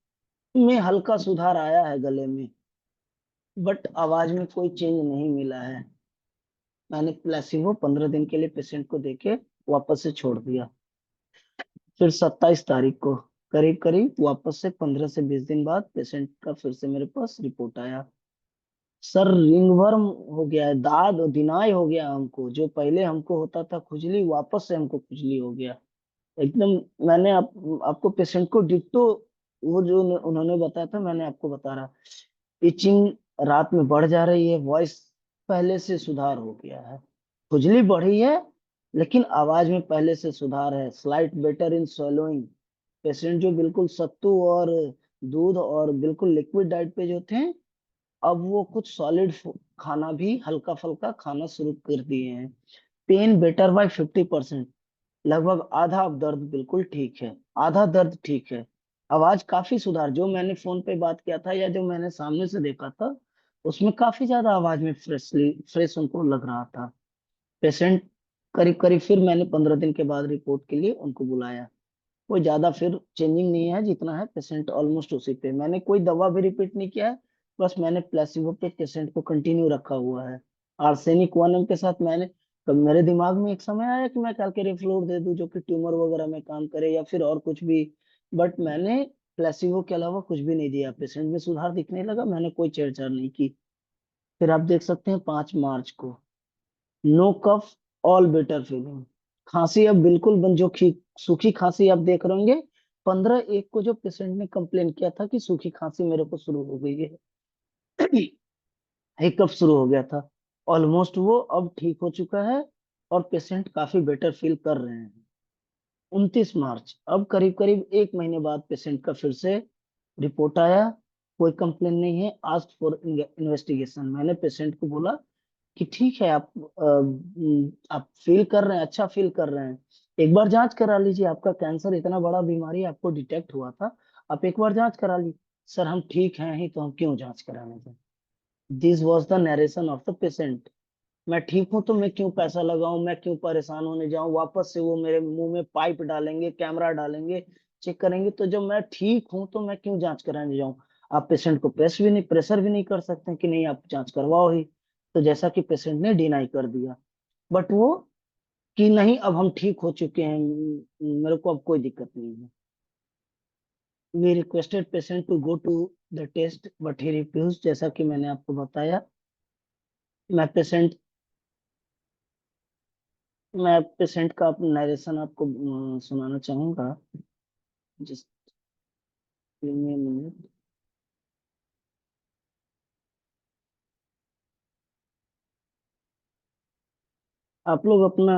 में हल्का सुधार आया है गले में, बट आवाज में कोई चेंज नहीं मिला है। मैंने प्लेसिबो 15 दिन के लिए पेशेंट को देके वापस से छोड़ दिया। फिर 27 तारीख को करीब करीब वापस से 15 से 20 दिन बाद पेशेंट का फिर से मेरे पास रिपोर्ट आया। सर रिंगवर्म हो गया है, दाद दिनाय हो गया हमको। जो पहले हमको होता था खुजली, वापस से हमको खुजली हो गया एकदम। मैंने आपको पेशेंट को डिट्टो वो जो उन्होंने बताया था मैंने आपको बता रहा। इचिंग रात में बढ़ जा रही है, वॉइस पहले से सुधार हो गया है, खुजली बढ़ी है लेकिन आवाज में पहले से सुधार है। Slight better in swallowing। Patient जो बिल्कुल सत्तू और दूध और बिल्कुल लिक्विड डाइट पे जो थे, अब वो कुछ सॉलिड खाना भी हल्का फुल्का खाना शुरू कर दिए हैं। Pain better by 50%। लगभग आधा अब दर्द बिल्कुल ठीक है, आधा दर्द ठीक है। आवाज काफी सुधार, जो मैंने फोन पे बात किया था या जो मैंने सामने से देखा था उसमें काफी ज्यादा आवाज में फ्रेश उनको लग रहा था। पेशेंट करीब करीब फिर मैंने 15 दिन के बाद रिपोर्ट के लिए उनको बुलाया। कोई ज्यादा फिर चेंजिंग नहीं है, जितना है पेशेंट ऑलमोस्ट उसी पे। मैंने कोई दवा भी रिपीट नहीं किया है, बस मैंने प्लेसिबो पे पेशेंट को कंटिन्यू रखा हुआ है। आर्सेनिक 1 के साथ मैंने, तो मेरे दिमाग में एक समय आया कि मैं कैलकेरिफ्लोर दे दूं जो कि ट्यूमर वगैरह में काम करे या फिर और कुछ भी, बट मैंने प्लेसिबो के अलावा कुछ भी नहीं दिया। पेशेंट में सुधार दिखने लगा, मैंने कोई छेड़छाड़ नहीं की। फिर आप देख सकते हैं 5 मार्च को नो कफ, ऑल बेटर फीलिंग। खांसी अब बिल्कुल बंद, जो सूखी खांसी आप देख रहे होंगे। 15/1 को जो पेशेंट ने कंप्लेन किया था कि सूखी खांसी मेरे को शुरू हो गई है, हिकअप शुरू हो गया था, ऑलमोस्ट वो अब ठीक हो चुका है और पेशेंट काफी बेटर फील कर रहे हैं। 29 मार्च, अब करीब करीब 1 महीने बाद पेशेंट का फिर से रिपोर्ट आया। कोई कंप्लेन नहीं है, आस्क फॉर इन्वेस्टिगेशन। मैंने पेशेंट को बोला कि ठीक है, आप फील कर रहे हैं, अच्छा फील कर रहे हैं, एक बार जांच करा लीजिए। आपका कैंसर इतना बड़ा बीमारी आपको डिटेक्ट हुआ था, आप एक बार जांच करा लीजिए। सर हम ठीक हैं ही तो हम क्यों जांच कराने दें। This was the narration of the patient. मैं ठीक हूं तो मैं क्यों पैसा लगाऊं, मैं क्यों परेशान होने जाऊं, वापस से वो मेरे मुंह में पाइप डालेंगे, कैमरा डालेंगे, चेक करेंगे, तो जब मैं ठीक हूं तो मैं क्यों जांच कराने जाऊं। आप पेशेंट को प्रेशर भी नहीं कर सकते कि नहीं आप जांच करवाओ ही। तो जैसा कि पेशेंट ने डिनाई कर दिया, बट वो कि नहीं अब हम ठीक हो चुके हैं, मेरे को अब कोई दिक्कत नहीं है। We requested patient to go to the test but he refuse. जैसा कि मैंने आपको बताया, मैं पेशेंट मैं पेशेंट का नरेशन आपको सुनाना चाहूंगा। जिस मिनट, आप लोग अपना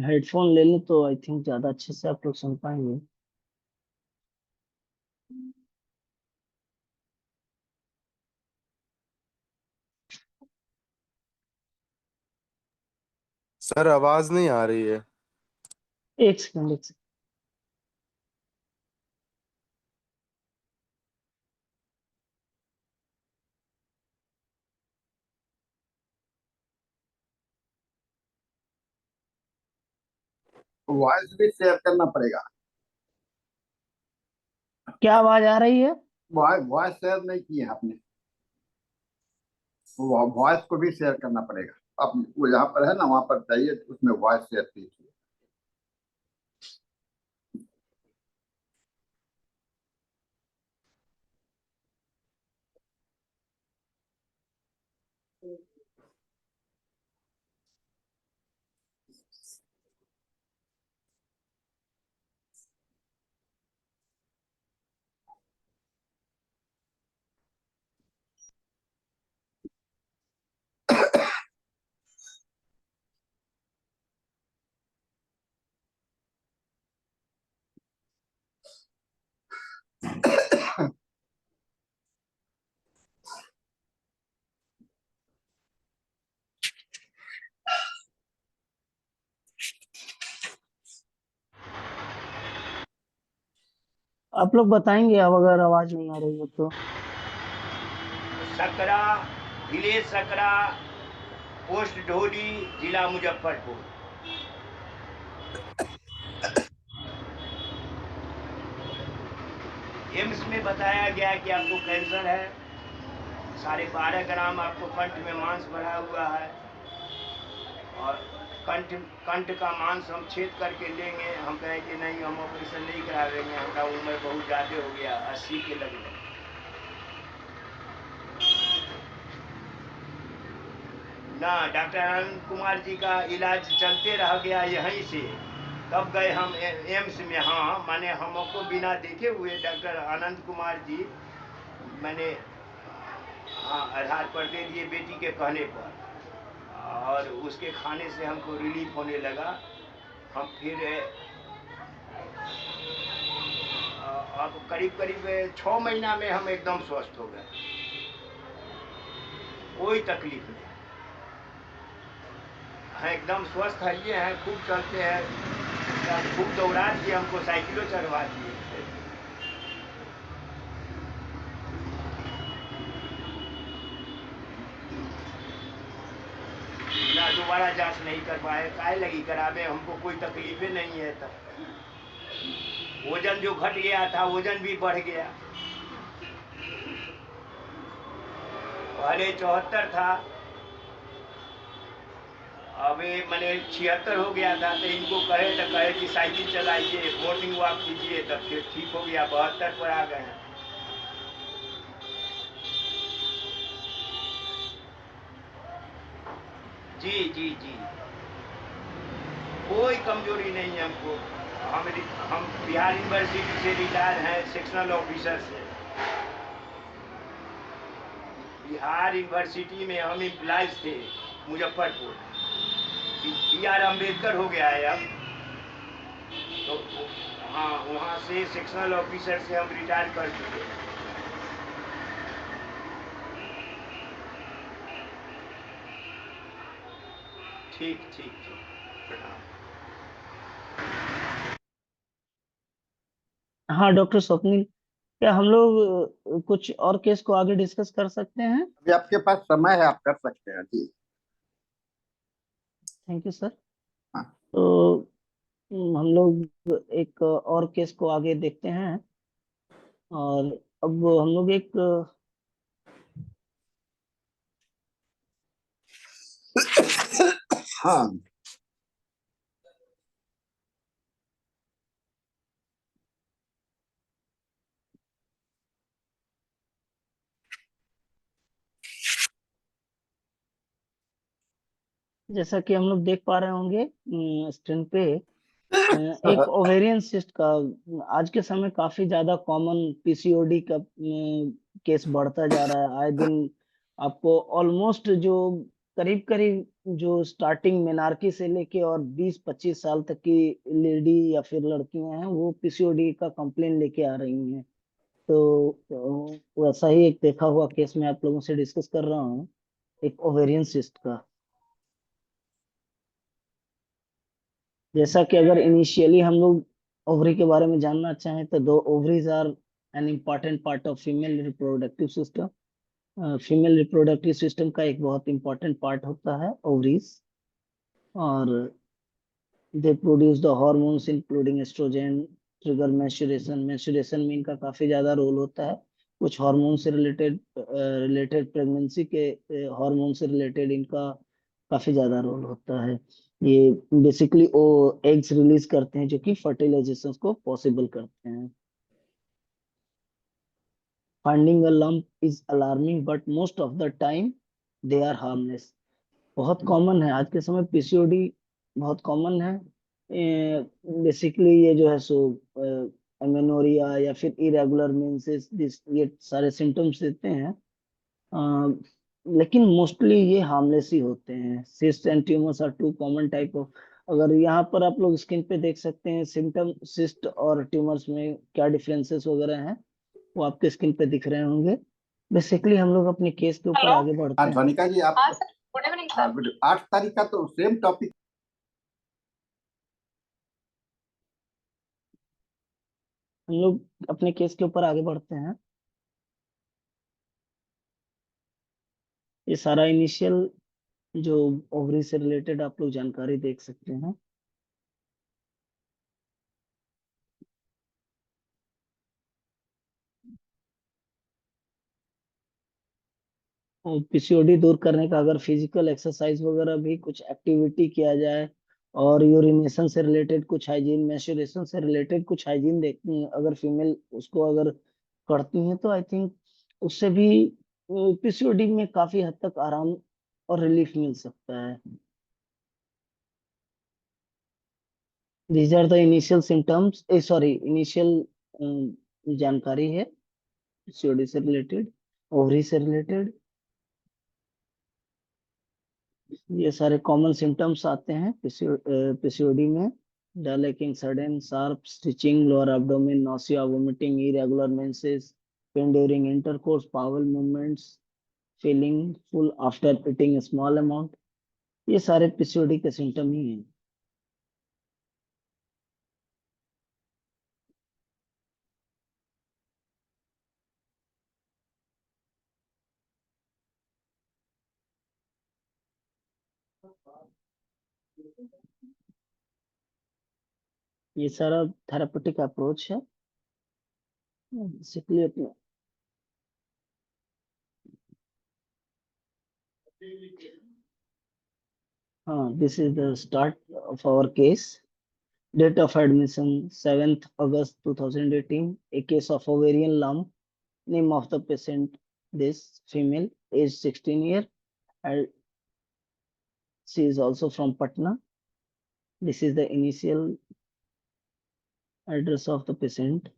हेडफोन ले लें तो आई थिंक ज्यादा अच्छे से आप लोग सुन पाएंगे। सर आवाज नहीं आ रही है। एक सेकंड, एक सेकंड। वॉइस भी शेयर करना पड़ेगा। क्या आवाज आ रही है? वॉइस शेयर नहीं की है आपने, वॉइस को भी शेयर करना पड़ेगा। आप वो यहाँ पर है ना, वहाँ पर जाइए, उसमें वॉइस शेयर कीजिए। आप लोग बताएंगे अब अगर आवाज नहीं आ रही है तो। सकरा, विलेज सकरा, पोस्ट ढोली, जिला मुजफ्फरपुर। एम्स में बताया गया कि आपको कैंसर है, 12.5 ग्राम आपको कंठ में मांस बढ़ा हुआ है और कंठ का मांस हम छेद करके लेंगे। हम कहे कि नहीं, हम ऑपरेशन नहीं करावेंगे, हमारा उम्र बहुत ज़्यादा हो गया, 80 के लगभग। ना, डॉक्टर आनंद कुमार जी का इलाज चलते रह गया यहीं से। तब गए हम एम्स में। हाँ, माने हमको बिना देखे हुए डॉक्टर आनंद कुमार जी मैंने आधार पर दे दिए बेटी के कहने पर, और उसके खाने से हमको रिलीफ होने लगा। हम फिर अब करीब करीब 6 महीना में हम एकदम स्वस्थ हो गए, कोई तकलीफ नहीं है, एकदम स्वस्थ है। ये हैं, खूब चलते हैं, खूब दौड़ा दिए, हमको साइकिलों चढ़वा दिए। ना दोबारा जांच नहीं करवाए, काहे लगी करावे, हमको कोई तकलीफें नहीं है। तब वजन जो घट गया था, वजन भी बढ़ गया। पहले 74 था, अभी मैंने 76 हो गया था। तो इनको कहे कि साइकिल चलाइए, मॉर्निंग वॉक कीजिए, तब फिर ठीक हो गया, 72 पर आ गए हैं। जी जी जी, कोई कमजोरी नहीं है हमको। हम बिहार यूनिवर्सिटी से रिटायर हैं, सेक्शनल ऑफिसर से। बिहार यूनिवर्सिटी में हम एम्प्लॉइज थे, मुजफ्फरपुर। BR अम्बेडकर हो गया है अब तो। हाँ, वहाँ से सेक्शनल ऑफिसर से हम रिटायर कर चुके। ठीक ठीक ठीक, प्रणाम। हाँ डॉक्टर स्वप्निल, क्या हम लोग कुछ और केस को आगे डिस्कस कर सकते हैं? अभी आपके पास समय है, आप कर सकते हैं जी। Thank you sir. हाँ। तो हम लोग एक और केस को आगे देखते हैं, और अब हम लोग एक हाँ, जैसा कि हम लोग देख पा रहे होंगे स्क्रीन पे, एक ओवेरियन सिस्ट का आज के समय काफी ज्यादा कॉमन पीसीओडी का केस बढ़ता जा रहा है। आए दिन आपको ऑलमोस्ट जो करीब करीब जो स्टार्टिंग मेनार्की से लेके और 20-25 साल तक की लेडी या फिर लड़कियां हैं, वो पीसीओडी का कंप्लेन लेके आ रही हैं। तो वैसा ही एक देखा हुआ केस मैं आप लोगों से डिस्कस कर रहा हूँ, एक ओवेरियन सिस्ट का। जैसा कि अगर इनिशियली हम लोग ओवरी के बारे में जानना चाहें, तो दो ovaries are an important part of female reproductive system. Female reproductive system का एक बहुत इंपॉर्टेंट पार्ट होता है ओवरीज, और they produce the hormones including oestrogen, trigger menstruation. Menstruation में इनका काफी ज्यादा रोल होता है। कुछ हार्मोन से रिलेटेड प्रेगनेंसी के हार्मोन से रिलेटेड इनका काफी ज्यादा रोल होता है। ये बेसिकली वो एग्स रिलीज करते हैं जो कि फर्टिलाइजेशन को पॉसिबल करते हैं। Finding a lump is alarming but most of the time they are harmless. बहुत कॉमन है आज के समय, पीसीओडी बहुत कॉमन है। बेसिकली ये जो है सो एमेनोरिया या फिर इरेगुलर मेंसेस, ये सारे सिम्टम्स देते हैं। लेकिन मोस्टली ये हार्मलेस ही होते हैं। Cyst and tumours are two common type of. अगर यहाँ पर आप लोग स्क्रीन पे देख सकते हैं सिम्टम, सिस्ट और ट्यूमर्स में क्या डिफरेंसेस वगैरह हैं, वो आपके स्क्रीन पे दिख रहे होंगे। बेसिकली हम लोग अपने केस के ऊपर आगे बढ़ते हाँ हैं। ध्वनिका जी, आप हाँ सर, गुड इवनिंग हाँ सर। गुड। 8 तारीख का तो सेम टॉपिक। हम लोग अपने केस के ऊपर आगे बढ़ते हैं। ये सारा इनिशियल जो ओवरी से रिलेटेड आप लोग जानकारी देख सकते हैं। पीसीओडी दूर करने का अगर फिजिकल एक्सरसाइज वगैरह भी कुछ एक्टिविटी किया जाए और यूरिनेशन से रिलेटेड कुछ हाइजीन, मेंस्ट्रुएशन से रिलेटेड कुछ हाइजीन देखती हैं अगर फीमेल उसको अगर करती हैं, तो आई थिंक उससे भी पीसीओडी में काफी हद तक आराम और रिलीफ मिल सकता है। These are the initial symptoms, initial जानकारी है पीसीओडी से रिलेटेड, ओवरी से रिलेटेड। ये सारे कॉमन सिम्टम्स आते हैं पीसीओडी में। डायलेकिंग, sudden sharp stitching, lower abdomen, nausea, vomiting, irregular menses, pain during intercourse, bowel movements, feeling full after eating small amount, ये सारे पीसीओडी के सिम्टम ही हैं। ये सारा थेरापेटिक अप्रोच है बेसिकली अपने। हाँ, this is the start of our case. Date of admission 7th August 2018. A case of ovarian lump. Name of the patient, this female, age 16 year, and she is also from Patna. This is the initial address of the patient.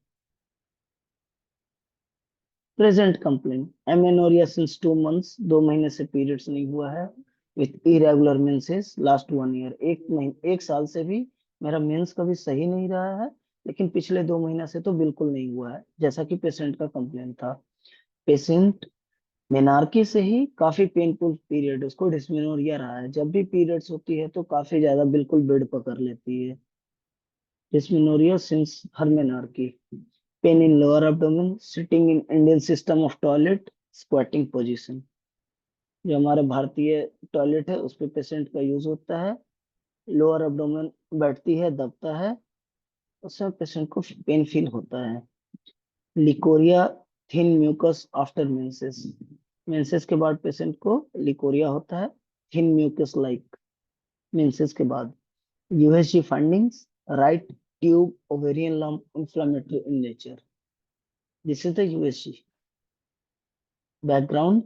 Present complaint: amenorrhea since 2 months. 2 महीने से periods नहीं हुआ है. With irregular menses last 1 year. एक साल से भी मेरा मेंस कभी सही नहीं रहा है, लेकिन पिछले 2 महीना से तो बिल्कुल नहीं हुआ है, जैसा कि पेशेंट का कंप्लेंट था। पेशेंट मेनार्की से ही काफी पेनफुल पीरियड, उसको डिस्मेनोरिया रहा है। जब भी पीरियड्स होती है तो काफी ज्यादा बिल्कुल बेड पकड़ लेती है। Dysmenorrhoea since her menarche. Pain in lower abdomen, sitting in Indian system of toilet, squatting position. जो हमारे भारतीय टॉयलेट है उस पे पेशेंट का यूज होता है। लोअर एब्डोमेन बैठती है, दबता है, उसमें पेशेंट को पेन फील होता है। Leucorrhoea, thin mucus after menses. Menses के बाद पेशेंट को लिकोरिया होता है, थिन म्यूकस लाइक, मेंसेस के बाद। USG findings: right tube ovarian lump, inflammatory in nature. This is the USG. Background: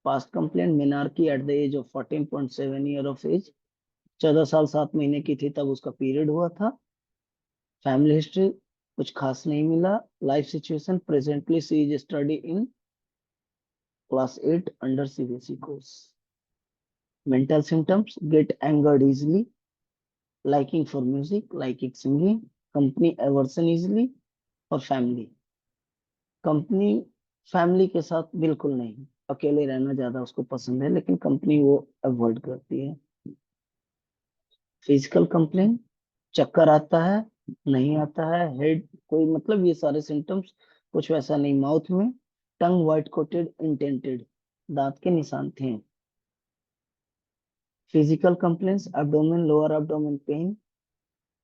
past complaint, menarche at the age of 14.7 year of age. 14 साल 7 महीने की थी तब उसका पीरियड हुआ था। फैमिली हिस्ट्री कुछ खास नहीं मिला। Life situation: presently she is study in class 8 under CBSE course. Mental symptoms: get angered easily, liking for music, liking singing, company aversion easily, और family. कंपनी फैमिली के साथ बिल्कुल नहीं, अकेले रहना ज्यादा उसको पसंद है, लेकिन कंपनी वो अवॉइड करती है। फिजिकल कंप्लेन: चक्कर आता है, नहीं आता है, हेड कोई, मतलब ये सारे सिम्टम्स कुछ वैसा नहीं। माउथ में टंग व्हाइट कोटेड, इंटेंटेड, दांत के निशान थे। Physical complaints: abdomen, lower abdomen pain,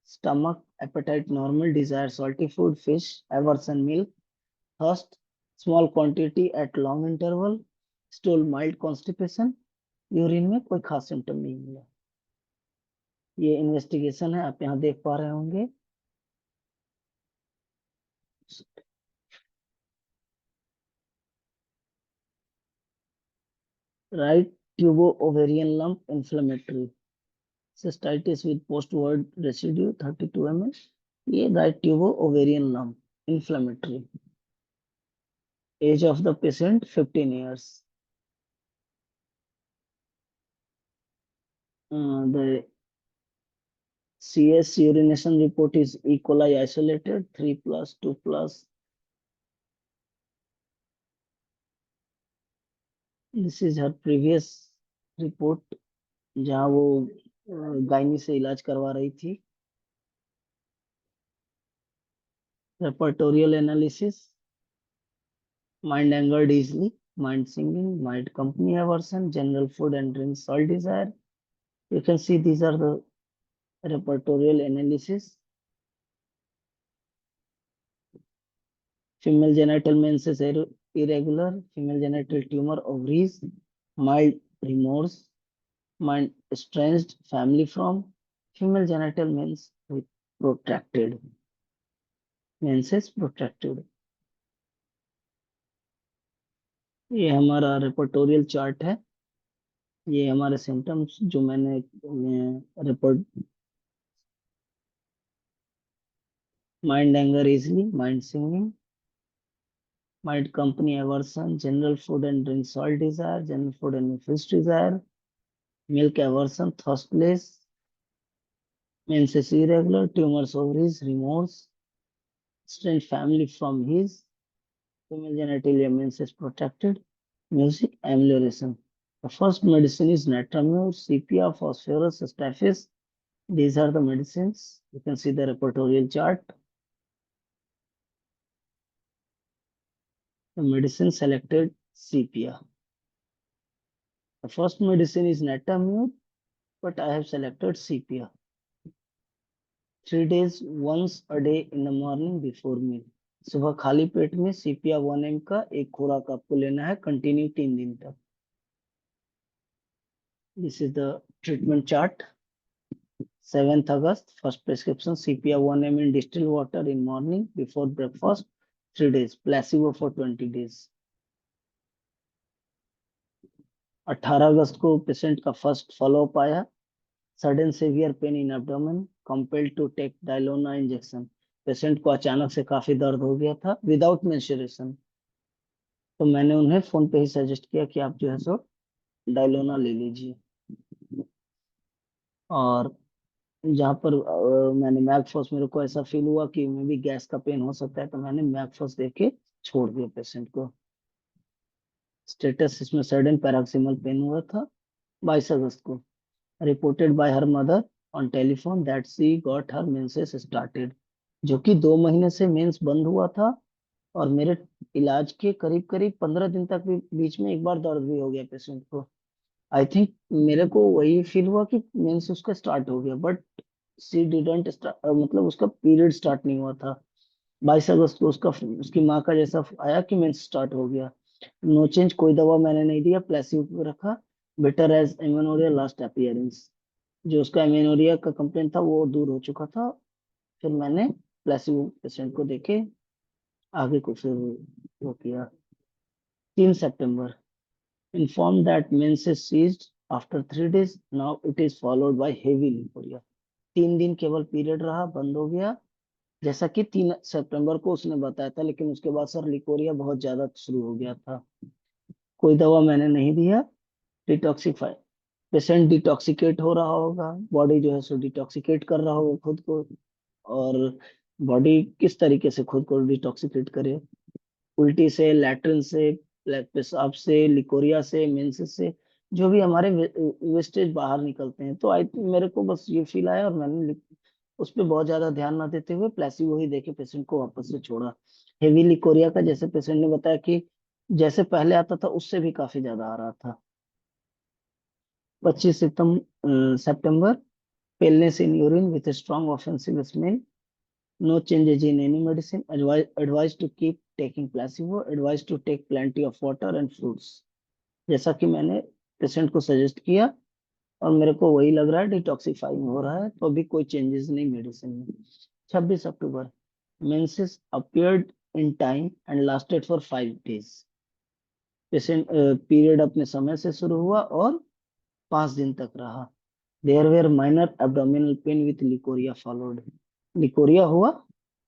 stomach, appetite normal, desire salty food, fish, aversion milk, thirst, small quantity at long interval, stool, mild constipation, urine में कोई खास सिम्टम नहीं मिला। ये इन्वेस्टिगेशन है, आप यहाँ देख पा रहे होंगे। Right ट्यूबो ovarian lump, inflammatory, cystitis with post-void residue 32 ml. ये right ट्यूबो ovarian lump, inflammatory. Age of the patient 15 years. The CS urination report is E. coli isolated 3+, 2+. This is her previous report जहाँ वो गायनी से इलाज करवा रही थी। Repertorial analysis: mind angered easily, mind singing, mind company aversion, general food and drink salt desire. You can see these are the repertorial analysis. Female genital menses irregular, female genital tumor ovaries, mild remorse, mind estranged family from, female genital means with protracted, menses protracted. ये हमारा रिपोर्टोरियल चार्ट है। ये हमारे सिम्टम्स जो मैंने report, mind anger easily, mind singing, mind company aversion, general food and drink salt desire, general food and fish desire, milk aversion, thirstless, menses irregular, tumors ovaries, remorse, strange family from his, female genitalia menses protracted, music, amelioration. The first medicine is natramur, sepia, phosphorus, staphyl. These are the medicines. You can see the repertorial chart. The medicine selected sepia. The first medicine is natramur, but I have selected sepia. 3 days, once a day in the morning before meal. सुबह खाली पेट में सीपिया 1 mg का एक खुराक आपको लेना है, कंटिन्यू 3 दिन तक। This is the treatment chart. 7th August, first prescription CPR 1 mg in distilled water in morning before breakfast, 3 days, placebo for 20 days. 18 अगस्त को पेशेंट का फर्स्ट फॉलोअप आया, sudden severe pain in abdomen, compelled to take Dilona injection. Patient को अचानक से काफी दर्द हो गया था विदाउट मेंस्ट्रुएशन, तो मैंने उन्हें फोन पे ही सजेस्ट किया कि आप जो है सो डायलोना ले लीजिए। और जहाँ पर मैंने मैगफॉस, मेरे को ऐसा फील हुआ कि मे भी गैस का पेन हो सकता है, तो मैंने मैगफॉस दे के छोड़ दिया पेशेंट को। स्टेटस इसमें सडन पैराक्सिमल पेन हुआ था 22 अगस्त को। Reported by her mother on telephone that she got her menses started, जो कि 2 महीने से मेंस बंद हुआ था और मेरे इलाज के करीब करीब 15 दिन तक भी बीच में एक बार दर्द भी हो गया पेशेंट को। आई थिंक मेरे को वही फील हुआ कि मेंस उसका स्टार्ट हो गया, बट सी डिडंट मतलब उसका पीरियड स्टार्ट नहीं हुआ था। 22 अगस्त को उसकी माँ का जैसा आया कि मेंस स्टार्ट हो गया। नो चेंज, कोई दवा मैंने नहीं दिया, प्लेसिबो पे रखा। Better as amenorrhoea last appearance, जो उसका एमेनोरिया का कंप्लेंट था वो दूर हो चुका था। फिर मैंने प्लेसिबो पेशेंट को देके आगे को फिर वो किया। 3 सितंबर, informed that menses ceased after 3 days, now it is followed by heavy leukorrhea। 3 दिन केवल पीरियड रहा, बंद हो गया, जैसा कि 3 सितंबर को उसने बताया था, लेकिन उसके बाद सर लिकोरिया बहुत ज्यादा शुरू हो गया था। कोई दवा मैंने नहीं दिया। डिटॉक्सिफाई, पेशेंट डिटॉक्सिकेट हो रहा होगा, बॉडी जो है सो डिटॉक्सिकेट कर रहा होगा खुद को। और बॉडी किस तरीके से खुद को डिटॉक्सिकेट करे, उल्टी से, लैट्रिन से, पेशाब से, लिकोरिया से, मेंसेस से, जो भी हमारे वेस्टेज बाहर निकलते हैं। तो आई मेरे को बस ये फील आया और मैंने उस पर बहुत ज्यादा ध्यान ना देते हुए प्लेसिबो ही देके पेशेंट को वापस से छोड़ा। हेवी लिकोरिया का जैसे पेशेंट ने बताया कि जैसे पहले आता था उससे भी काफी ज्यादा आ रहा था। 25 सितंबर, paleness in urine with strong offensive smell, no changes in any medicine, advised to keep taking placebo, advised to take plenty of water and fruits, जैसा कि मैंने पेशेंट को सजेस्ट किया और मेरे को वही लग रहा है, डिटॉक्सिफाइंग हो रहा है, तो अभी कोई चेंजेस नहीं मेडिसिन में। 26 अक्टूबर, menses appeared in time and lasted for 5 days। Patient period अपने समय से शुरू हुआ और 5 दिन तक रहा। There were minor abdominal pain with leucorrhoea followed, leucorrhoea हुआ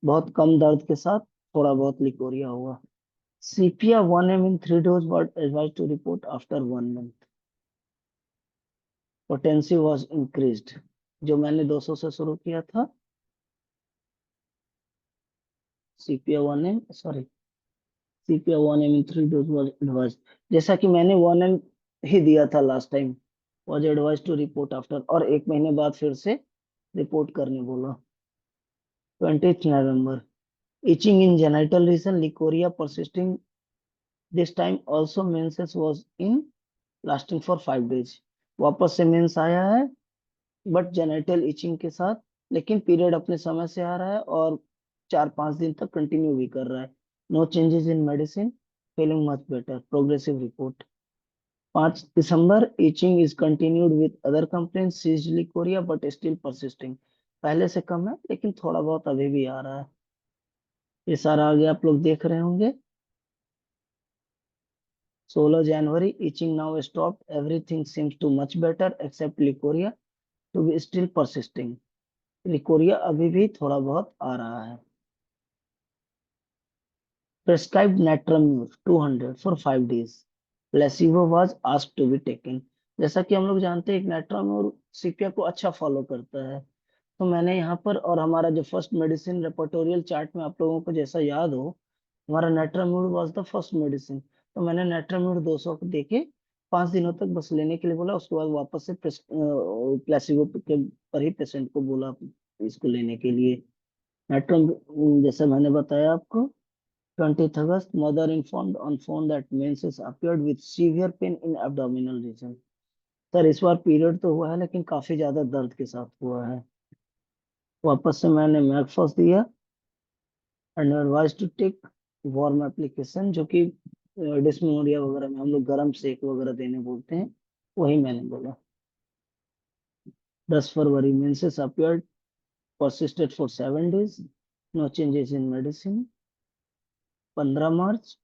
बहुत कम दर्द के साथ, थोड़ा बहुत लिकोरिया हुआ। सीपिया 1 mg in 3 doses was advised to report after 1 month। Potency was increased, जो मैंने 200 से शुरू किया था। सीपिया 1 mg, sorry, sepia 1 mg in 3 doses was advised, जैसा कि मैंने 1 mg ही दिया था last time, was advised to report after, और 1 महीने बाद फिर से रिपोर्ट करने बोला। 20th November, itching in genital region, licoria persisting, this time also menses was in, lasting for 5 days। वापस से मेंस आया है बट जेनिटल इचिंग के साथ, लेकिन पीरियड अपने समय से आ रहा है और 4-5 दिन तक कंटिन्यू भी कर रहा है। No changes in medicine, feeling much better, progressive report. 5 दिसंबर, itching is continued with other complaints, seized Licoria but still persisting. पहले से कम है लेकिन थोड़ा बहुत अभी भी आ रहा है। ये सारा आगे आप लोग देख रहे होंगे। 16 जनवरी, itching now stopped, everything seems to much better except Licoria to be still persisting. Licoria अभी भी थोड़ा बहुत आ रहा है। Prescribed Natramur 200 for 5 days. Placebo was asked to be taken. जैसा कि हम लोग जानते हैं, एक नेट्राम्यूर सीपिया को अच्छा फॉलो करता है, तो मैंने यहाँ पर, और हमारा जो फर्स्ट मेडिसिन रेपर्टोरियल चार्ट में आप लोगों को जैसा याद हो, हमारा नेट्राम्यूर वाज द फर्स्ट मेडिसिन, तो मैंने नेट्राम्यूर 200 को देके 5 दिनों तक बस लेने के लिए बोला, उसके बाद वापस से प्लेसिबो के पर ही पेशेंट को बोला इसको लेने के लिए। नेट्राम्यूर जैसा मैंने बताया आपको, 20th August, mother informed on phone that menses appeared with severe pain in abdominal region. Sir इस बार पीरियड तो हुआ है लेकिन काफी ज्यादा दर्द के साथ हुआ है। वापस से मैंने मैकफॉस दिया and advise to take warm application, जो कि डिस्मेनोरिया वगैरह में हम लोग गर्म सेक वगैरह देने बोलते हैं, वही मैंने बोला। 10 फरवरी, menses appeared, persisted for 7 days, no changes in medicine. 15 March,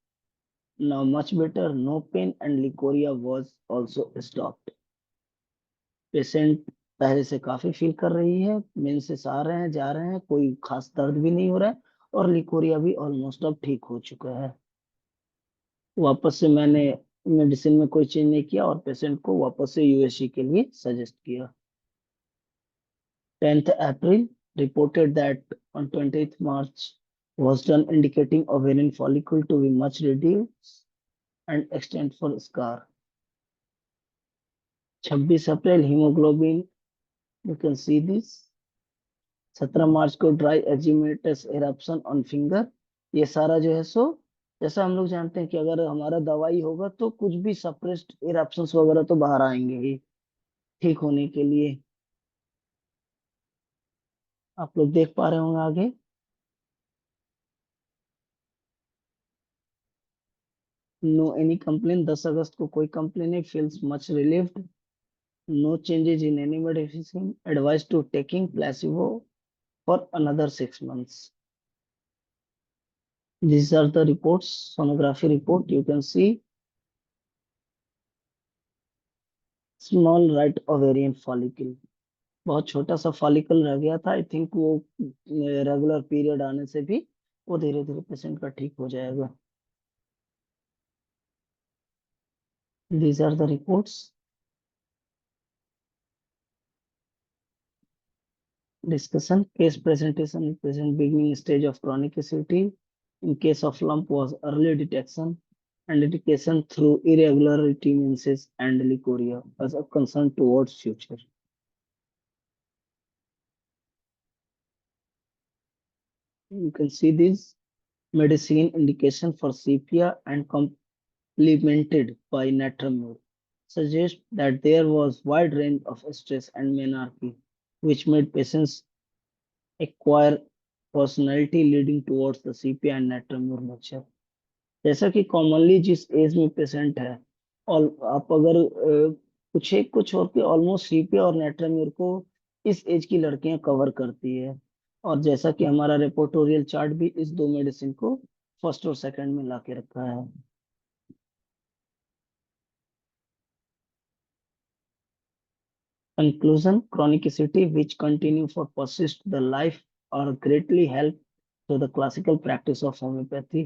now much better, no pain and Licoria was also stopped. Patient पहले से काफी फील कर रही है, मेंसेस आ रहे हैं जा रहे हैं, कोई खास दर्द भी नहीं हो रहा है, और लिकोरिया भी ऑलमोस्ट अब ठीक हो चुका है। वापस से मैंने मेडिसिन में कोई चेंज नहीं किया और पेशेंट को वापस से यूएसजी के लिए सजेस्ट किया। 10th April, reported that on 20th March was done indicating ovarian follicle to be much reduced and extent for scar. 26 April, hemoglobin, you can see this. 17 मार्च को ड्राई एजिमेटस एरप्शन ऑन फिंगर। ये सारा जो है सो, जैसा हम लोग जानते हैं कि अगर हमारा दवाई होगा तो कुछ भी सप्रेस्ड एरप्शंस वगैरह तो बाहर आएंगे ही ठीक होने के लिए। आप लोग देख पा रहे होंगे आगे। नो एनी कंप्लेन, 10 अगस्त को कोई कंप्लेन नहीं, feels much relieved, no changes in any medicine, advice to taking placebo for another 6 months. These are the reports, sonography report. You can see small right ovarian follicle, बहुत छोटा सा फॉलिकल रह गया था। आई थिंक वो रेगुलर पीरियड आने से भी वो धीरे धीरे पेशेंट का ठीक हो जाएगा। These are the reports. Discussion, case presentation, present beginning stage of chronic acidity. In case of lump was early detection and indication through irregularity menses and licoria as a concern towards future. You can see this medicine indication for sepia and complemented by Natramur suggest that there was wide range of stress and menarche, which made patients acquire personality leading towards the sepia and Natramur nature. जैसा कि कॉमनली जिस एज में पेशेंट है, और आप अगर कुछ एक को छोड़ के ऑलमोस्ट सीपिया और नेट्राम्यूर को इस एज की लड़कियां कवर करती है, और जैसा कि हमारा रिपोर्टोरियल चार्ट भी इस दो मेडिसिन को फर्स्ट और सेकंड में लाके रखा है। Conclusion, chronicity which continue for persist the life or greatly help to the classical practice of homeopathy.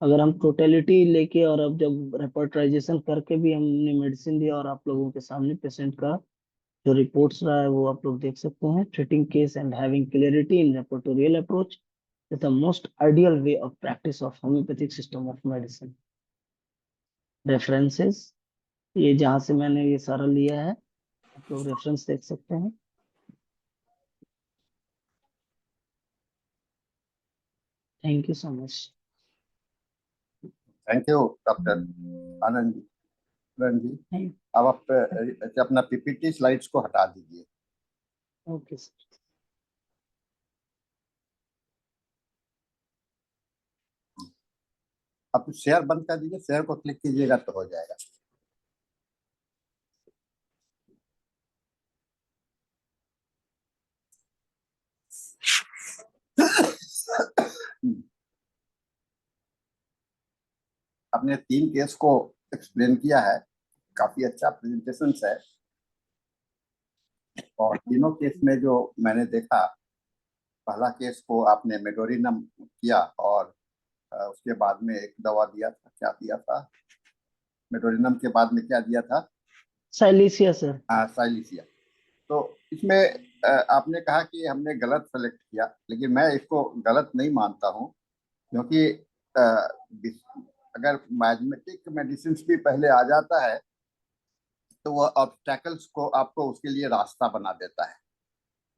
अगर हम टोटलिटी लेके और अब जब रेपर्टराइजेशन करके भी हमने मेडिसिन दिया और आप लोगों के सामने पेशेंट का जो रिपोर्ट्स रहा है वो आप लोग देख सकते हैं। Treating case and having clarity in repertorial approach is the most ideal way of practice of homeopathic system of medicine. References, ये जहां से मैंने ये सारा लिया है आप लोग रेफरेंस देख सकते हैं। Thank you so much. Thank you doctor Anand ji. जी, अब आप अपना पीपीटी स्लाइड्स को हटा दीजिए। Okay sir. आप शेयर बंद कर दीजिए, शेयर को क्लिक कीजिएगा तो हो जाएगा। आपने 3 केस को एक्सप्लेन किया है, काफी अच्छा प्रेजेंटेशन है। और तीनों केस में जो मैंने देखा, पहला केस को आपने मेडोरिनम किया और उसके बाद में एक दवा दिया था, क्या दिया था? मेडोरिनम के बाद में क्या दिया था? Silicea sir. साइलिसिया। तो इसमें आपने कहा कि हमने गलत सेलेक्ट किया, लेकिन मैं इसको गलत नहीं मानता हूँ, क्योंकि अगर मैथमेटिक मेडिसिन भी पहले आ जाता है तो वह ऑब्स्टैकल्स को आपको उसके लिए रास्ता बना देता है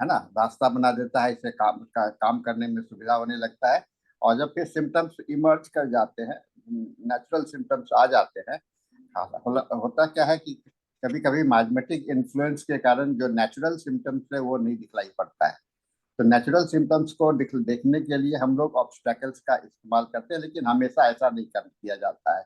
ना, रास्ता बना देता है, इससे काम करने में सुविधा होने लगता है। और जब फिर सिम्टम्स इमर्ज कर जाते हैं, नेचुरल सिम्टम्स आ जाते हैं, होता क्या है कि कभी कभी मैथमेटिक इन्फ्लुएंस के कारण जो नेचुरल सिम्टम्स है वो नहीं दिखलाई पड़ता है। तो नेचुरल सिम्टम्स को देखने के लिए हम लोग ऑब्स्टैकल्स का इस्तेमाल करते हैं, लेकिन हमेशा ऐसा नहीं किया जाता है,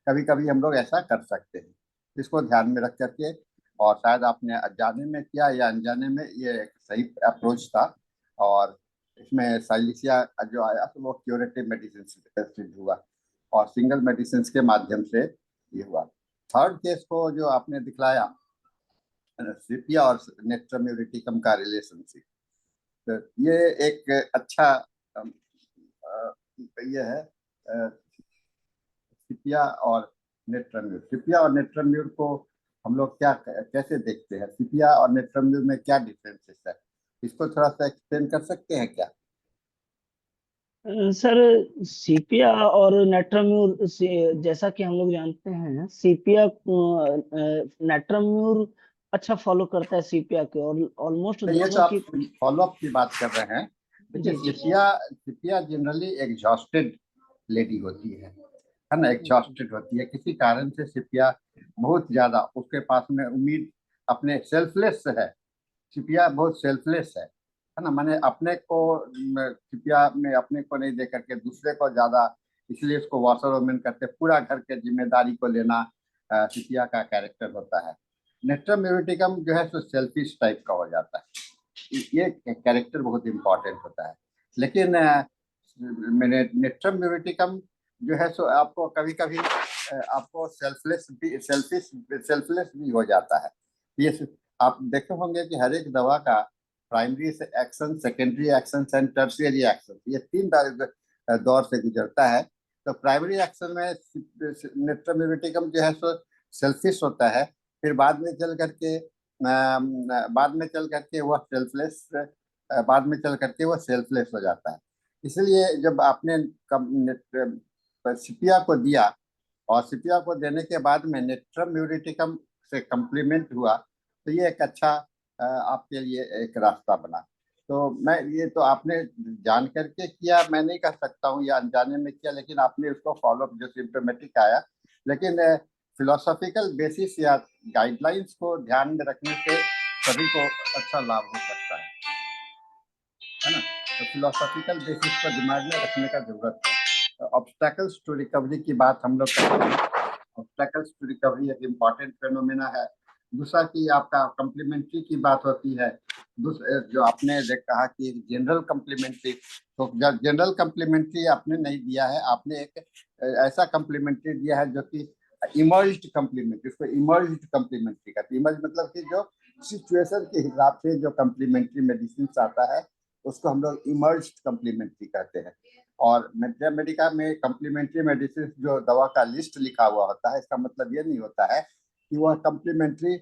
कभी कभी हम लोग ऐसा कर सकते हैं। इसको ध्यान में रख करके, और शायद आपने जाने में किया या अनजाने में, ये एक सही अप्रोच था। और इसमें साइलिसिया जो आया तो वो क्यूरेटिव मेडिसिन सिद्ध हुआ और सिंगल मेडिसिन के माध्यम से ये हुआ। थर्ड केस को जो आपने दिखलाया, सीपिया और नेट्रम्यूरिटिकम का रिलेशनशिप, तो ये एक अच्छा ये है सीपिया और नेट्रम्यूर। सीपिया और नेट्रम्यूर को हम लोग कैसे देखते हैं? सीपिया और नेट्रम्यूर में क्या डिफरेंसेस है, इसको थोड़ा सा एक्सप्लेन कर सकते हैं क्या? सर सीपिया और नेट्राम्यूर जैसा कि हम लोग जानते हैं, सीपिया नेट्राम्यूर अच्छा फॉलो करता है सीपिया के, और ऑलमोस्ट तो ये तो दोनों आप की। फॉलोअप की बात कर रहे हैं, देखिए जी। सीपिया जनरली एग्जॉस्टेड लेडी होती है ना, एग्जॉस्टेड होती है किसी कारण से। सीपिया बहुत ज्यादा, उसके पास में उम्मीद, अपने सेल्फलेस है, सीपिया बहुत सेल्फलेस है ना, माने अपने को सीपिया में अपने को नहीं दे करके दूसरे को ज्यादा, इसलिए उसको वॉशर वोमेन करते, पूरा घर के जिम्मेदारी को लेना सीपिया का कैरेक्टर होता है। नेट्रम्यूरिटिकम जो है सो सेल्फिश टाइप का हो जाता है, ये कैरेक्टर बहुत इंपॉर्टेंट होता है। लेकिन नेट्रम्यूरिटिकम जो है सो आपको कभी कभी आपको सेल्फलेस भी हो जाता है। ये आप देखे होंगे कि हर एक दवा का primary action, secondary action and tertiary action, ये 3 दौर से गुजरता है। तो प्राइमरी एक्शन में नेट्रम्यूरिटिकम जो है सो सेल्फिश होता है, फिर बाद में चल करके वह सेल्फलेस, बाद में चल करके वह सेल्फलेस हो जाता है। इसलिए जब आपने सीपिया को दिया और सीपिया को देने के बाद में नेट्रम्यूरिटिकम से कम्प्लीमेंट हुआ, तो ये एक अच्छा आपके लिए एक रास्ता बना। तो मैं, ये तो आपने जान करके किया, मैं नहीं कह सकता हूँ या अनजाने में किया, लेकिन आपने उसको फॉलो, जो सिम्टोमेटिक आया, लेकिन फिलोसॉफिकल बेसिस या गाइडलाइंस को ध्यान में रखने से सभी को अच्छा लाभ हो सकता है ना। तो फिलोसॉफिकल बेसिस को दिमाग में रखने का जरूरत है। ऑब्स्टैकल्स टू रिकवरी की बात हम लोग करते हैं। ऑब्स्टैकल्स टू रिकवरी एक इम्पॉर्टेंट फेनोमेना है। दूसरा कि आपका कम्प्लीमेंट्री की बात होती है। जो आपने कहा कि जनरल कम्प्लीमेंट्री, तो जनरल कम्प्लीमेंट्री आपने नहीं दिया है, आपने एक ऐसा कम्प्लीमेंट्री दिया है जो कि इमर्ज्ड कम्प्लीमेंट्री, उसको इमर्ज्ड कम्प्लीमेंट्री कहते हैं। इमर्ज मतलब कि जो सिचुएशन के हिसाब से जो कम्प्लीमेंट्री मेडिसिन आता है उसको हम लोग इमर्ज्ड कम्प्लीमेंट्री कहते हैं। और मेडिका में कम्प्लीमेंट्री मेडिसिन जो दवा का लिस्ट लिखा हुआ होता है, इसका मतलब ये नहीं होता है कि वह कम्प्लीमेंट्री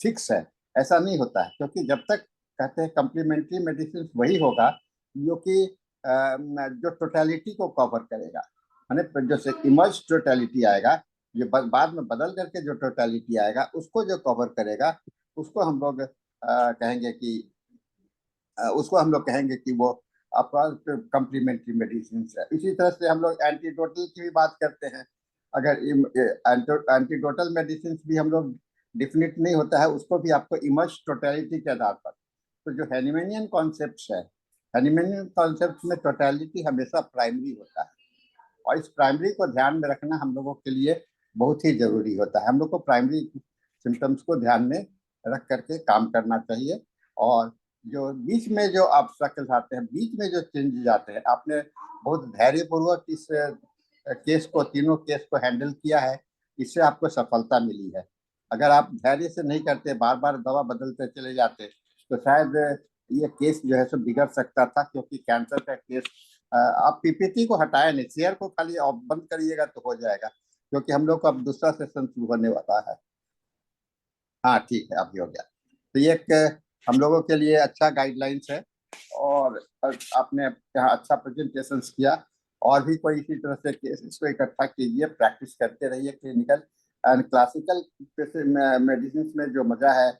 फिक्स है, ऐसा नहीं होता है। क्योंकि जब तक कहते हैं कम्प्लीमेंट्री मेडिसिन वही होगा जो कि जो टोटलिटी को कवर करेगा, माने जैसे इमर्ज टोटलिटी आएगा, जो बाद में बदल करके जो टोटलिटी आएगा उसको जो कवर करेगा, उसको हम लोग कहेंगे कि वो आपका कम्प्लीमेंट्री मेडिसिन है। इसी तरह से हम लोग एंटीडोटल की भी बात करते हैं। अगर एंटीडोटल मेडिसिन भी हम लोग डिफिनिट नहीं होता है, उसको भी आपको इमर्ज टोटलिटी के आधार पर। तो जो हैनिमैनियन कॉन्सेप्ट है, हैनिमैनियन कॉन्सेप्ट में टोटलिटी हमेशा प्राइमरी होता है, और इस प्राइमरी को ध्यान में रखना हम लोगों के लिए बहुत ही जरूरी होता है। हम लोग को प्राइमरी सिम्टम्स को ध्यान में रख करके काम करना चाहिए। और जो बीच में जो ऑब्स्टैकल्स आते हैं, बीच में जो चेंजेस आते हैं, आपने बहुत धैर्यपूर्वक इस केस को, तीनों केस को हैंडल किया है, इससे आपको सफलता मिली है। अगर आप धैर्य से नहीं करते, बार बार दवा बदलते चले जाते, तो शायद ये केस जो है सो बिगड़ सकता था, क्योंकि कैंसर का केस आप पीपीटी को हटाया नहीं, शेयर को खाली ऑफ बंद करिएगा तो हो जाएगा, क्योंकि हम लोग का अब दूसरा सेशन शुरू होने वाला है। हाँ ठीक है, अभी हो गया। तो ये एक हम लोगों के लिए अच्छा गाइडलाइंस है, और आपने यहाँ अच्छा प्रेजेंटेशन किया। और भी कोई इसी तरह से केसेस को इकट्ठा कीजिए, प्रैक्टिस करते रहिए क्लिनिकल एंड क्लासिकल मेडिसिन में जो मजा है,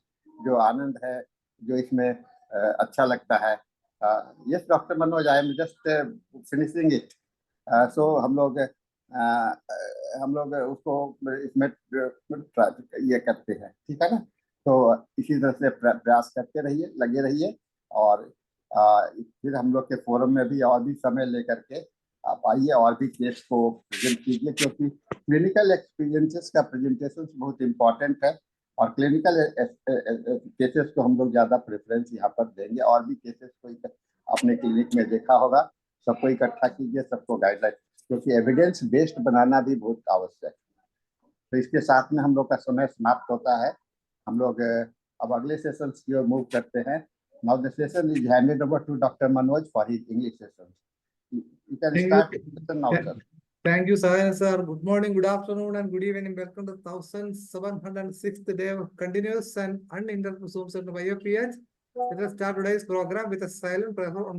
जो आनंद है, जो इसमें अच्छा लगता है। Yes doctor Manoj, I am just finishing it. So हम लोग उसको इसमें ये करते हैं, ठीक है ना। तो इसी तरह से प्रयास करते रहिए, लगे रहिए, और फिर हम लोग के फोरम में भी और भी समय लेकर के आप आइए और भी केस को प्रेजेंट कीजिए, क्योंकि क्लिनिकल एक्सपीरियंसेस का प्रेजेंटेशन बहुत इम्पोर्टेंट है, और क्लिनिकल केसेस को हम लोग ज़्यादा प्रेफरेंस यहाँ पर देंगे। और भी केसेस को अपने क्लिनिक में देखा होगा, सबको इकट्ठा कीजिए, सबको गाइडलाइन, क्योंकि एविडेंस बेस्ड बनाना भी बहुत आवश्यक है। तो इसके साथ में हम लोग का समय समाप्त होता है। हम लोग अब अगले सेशन की ओर मूव करते हैं। Now the session is handed over to Dr. Manoj for his English session. You can start the session now, sir. Thank you, sir. Good morning, good afternoon, and good evening. Welcome to 1706th day of continuous and uninterrupted Zoom session of IFPH. Let us start today's program with a silent prayer.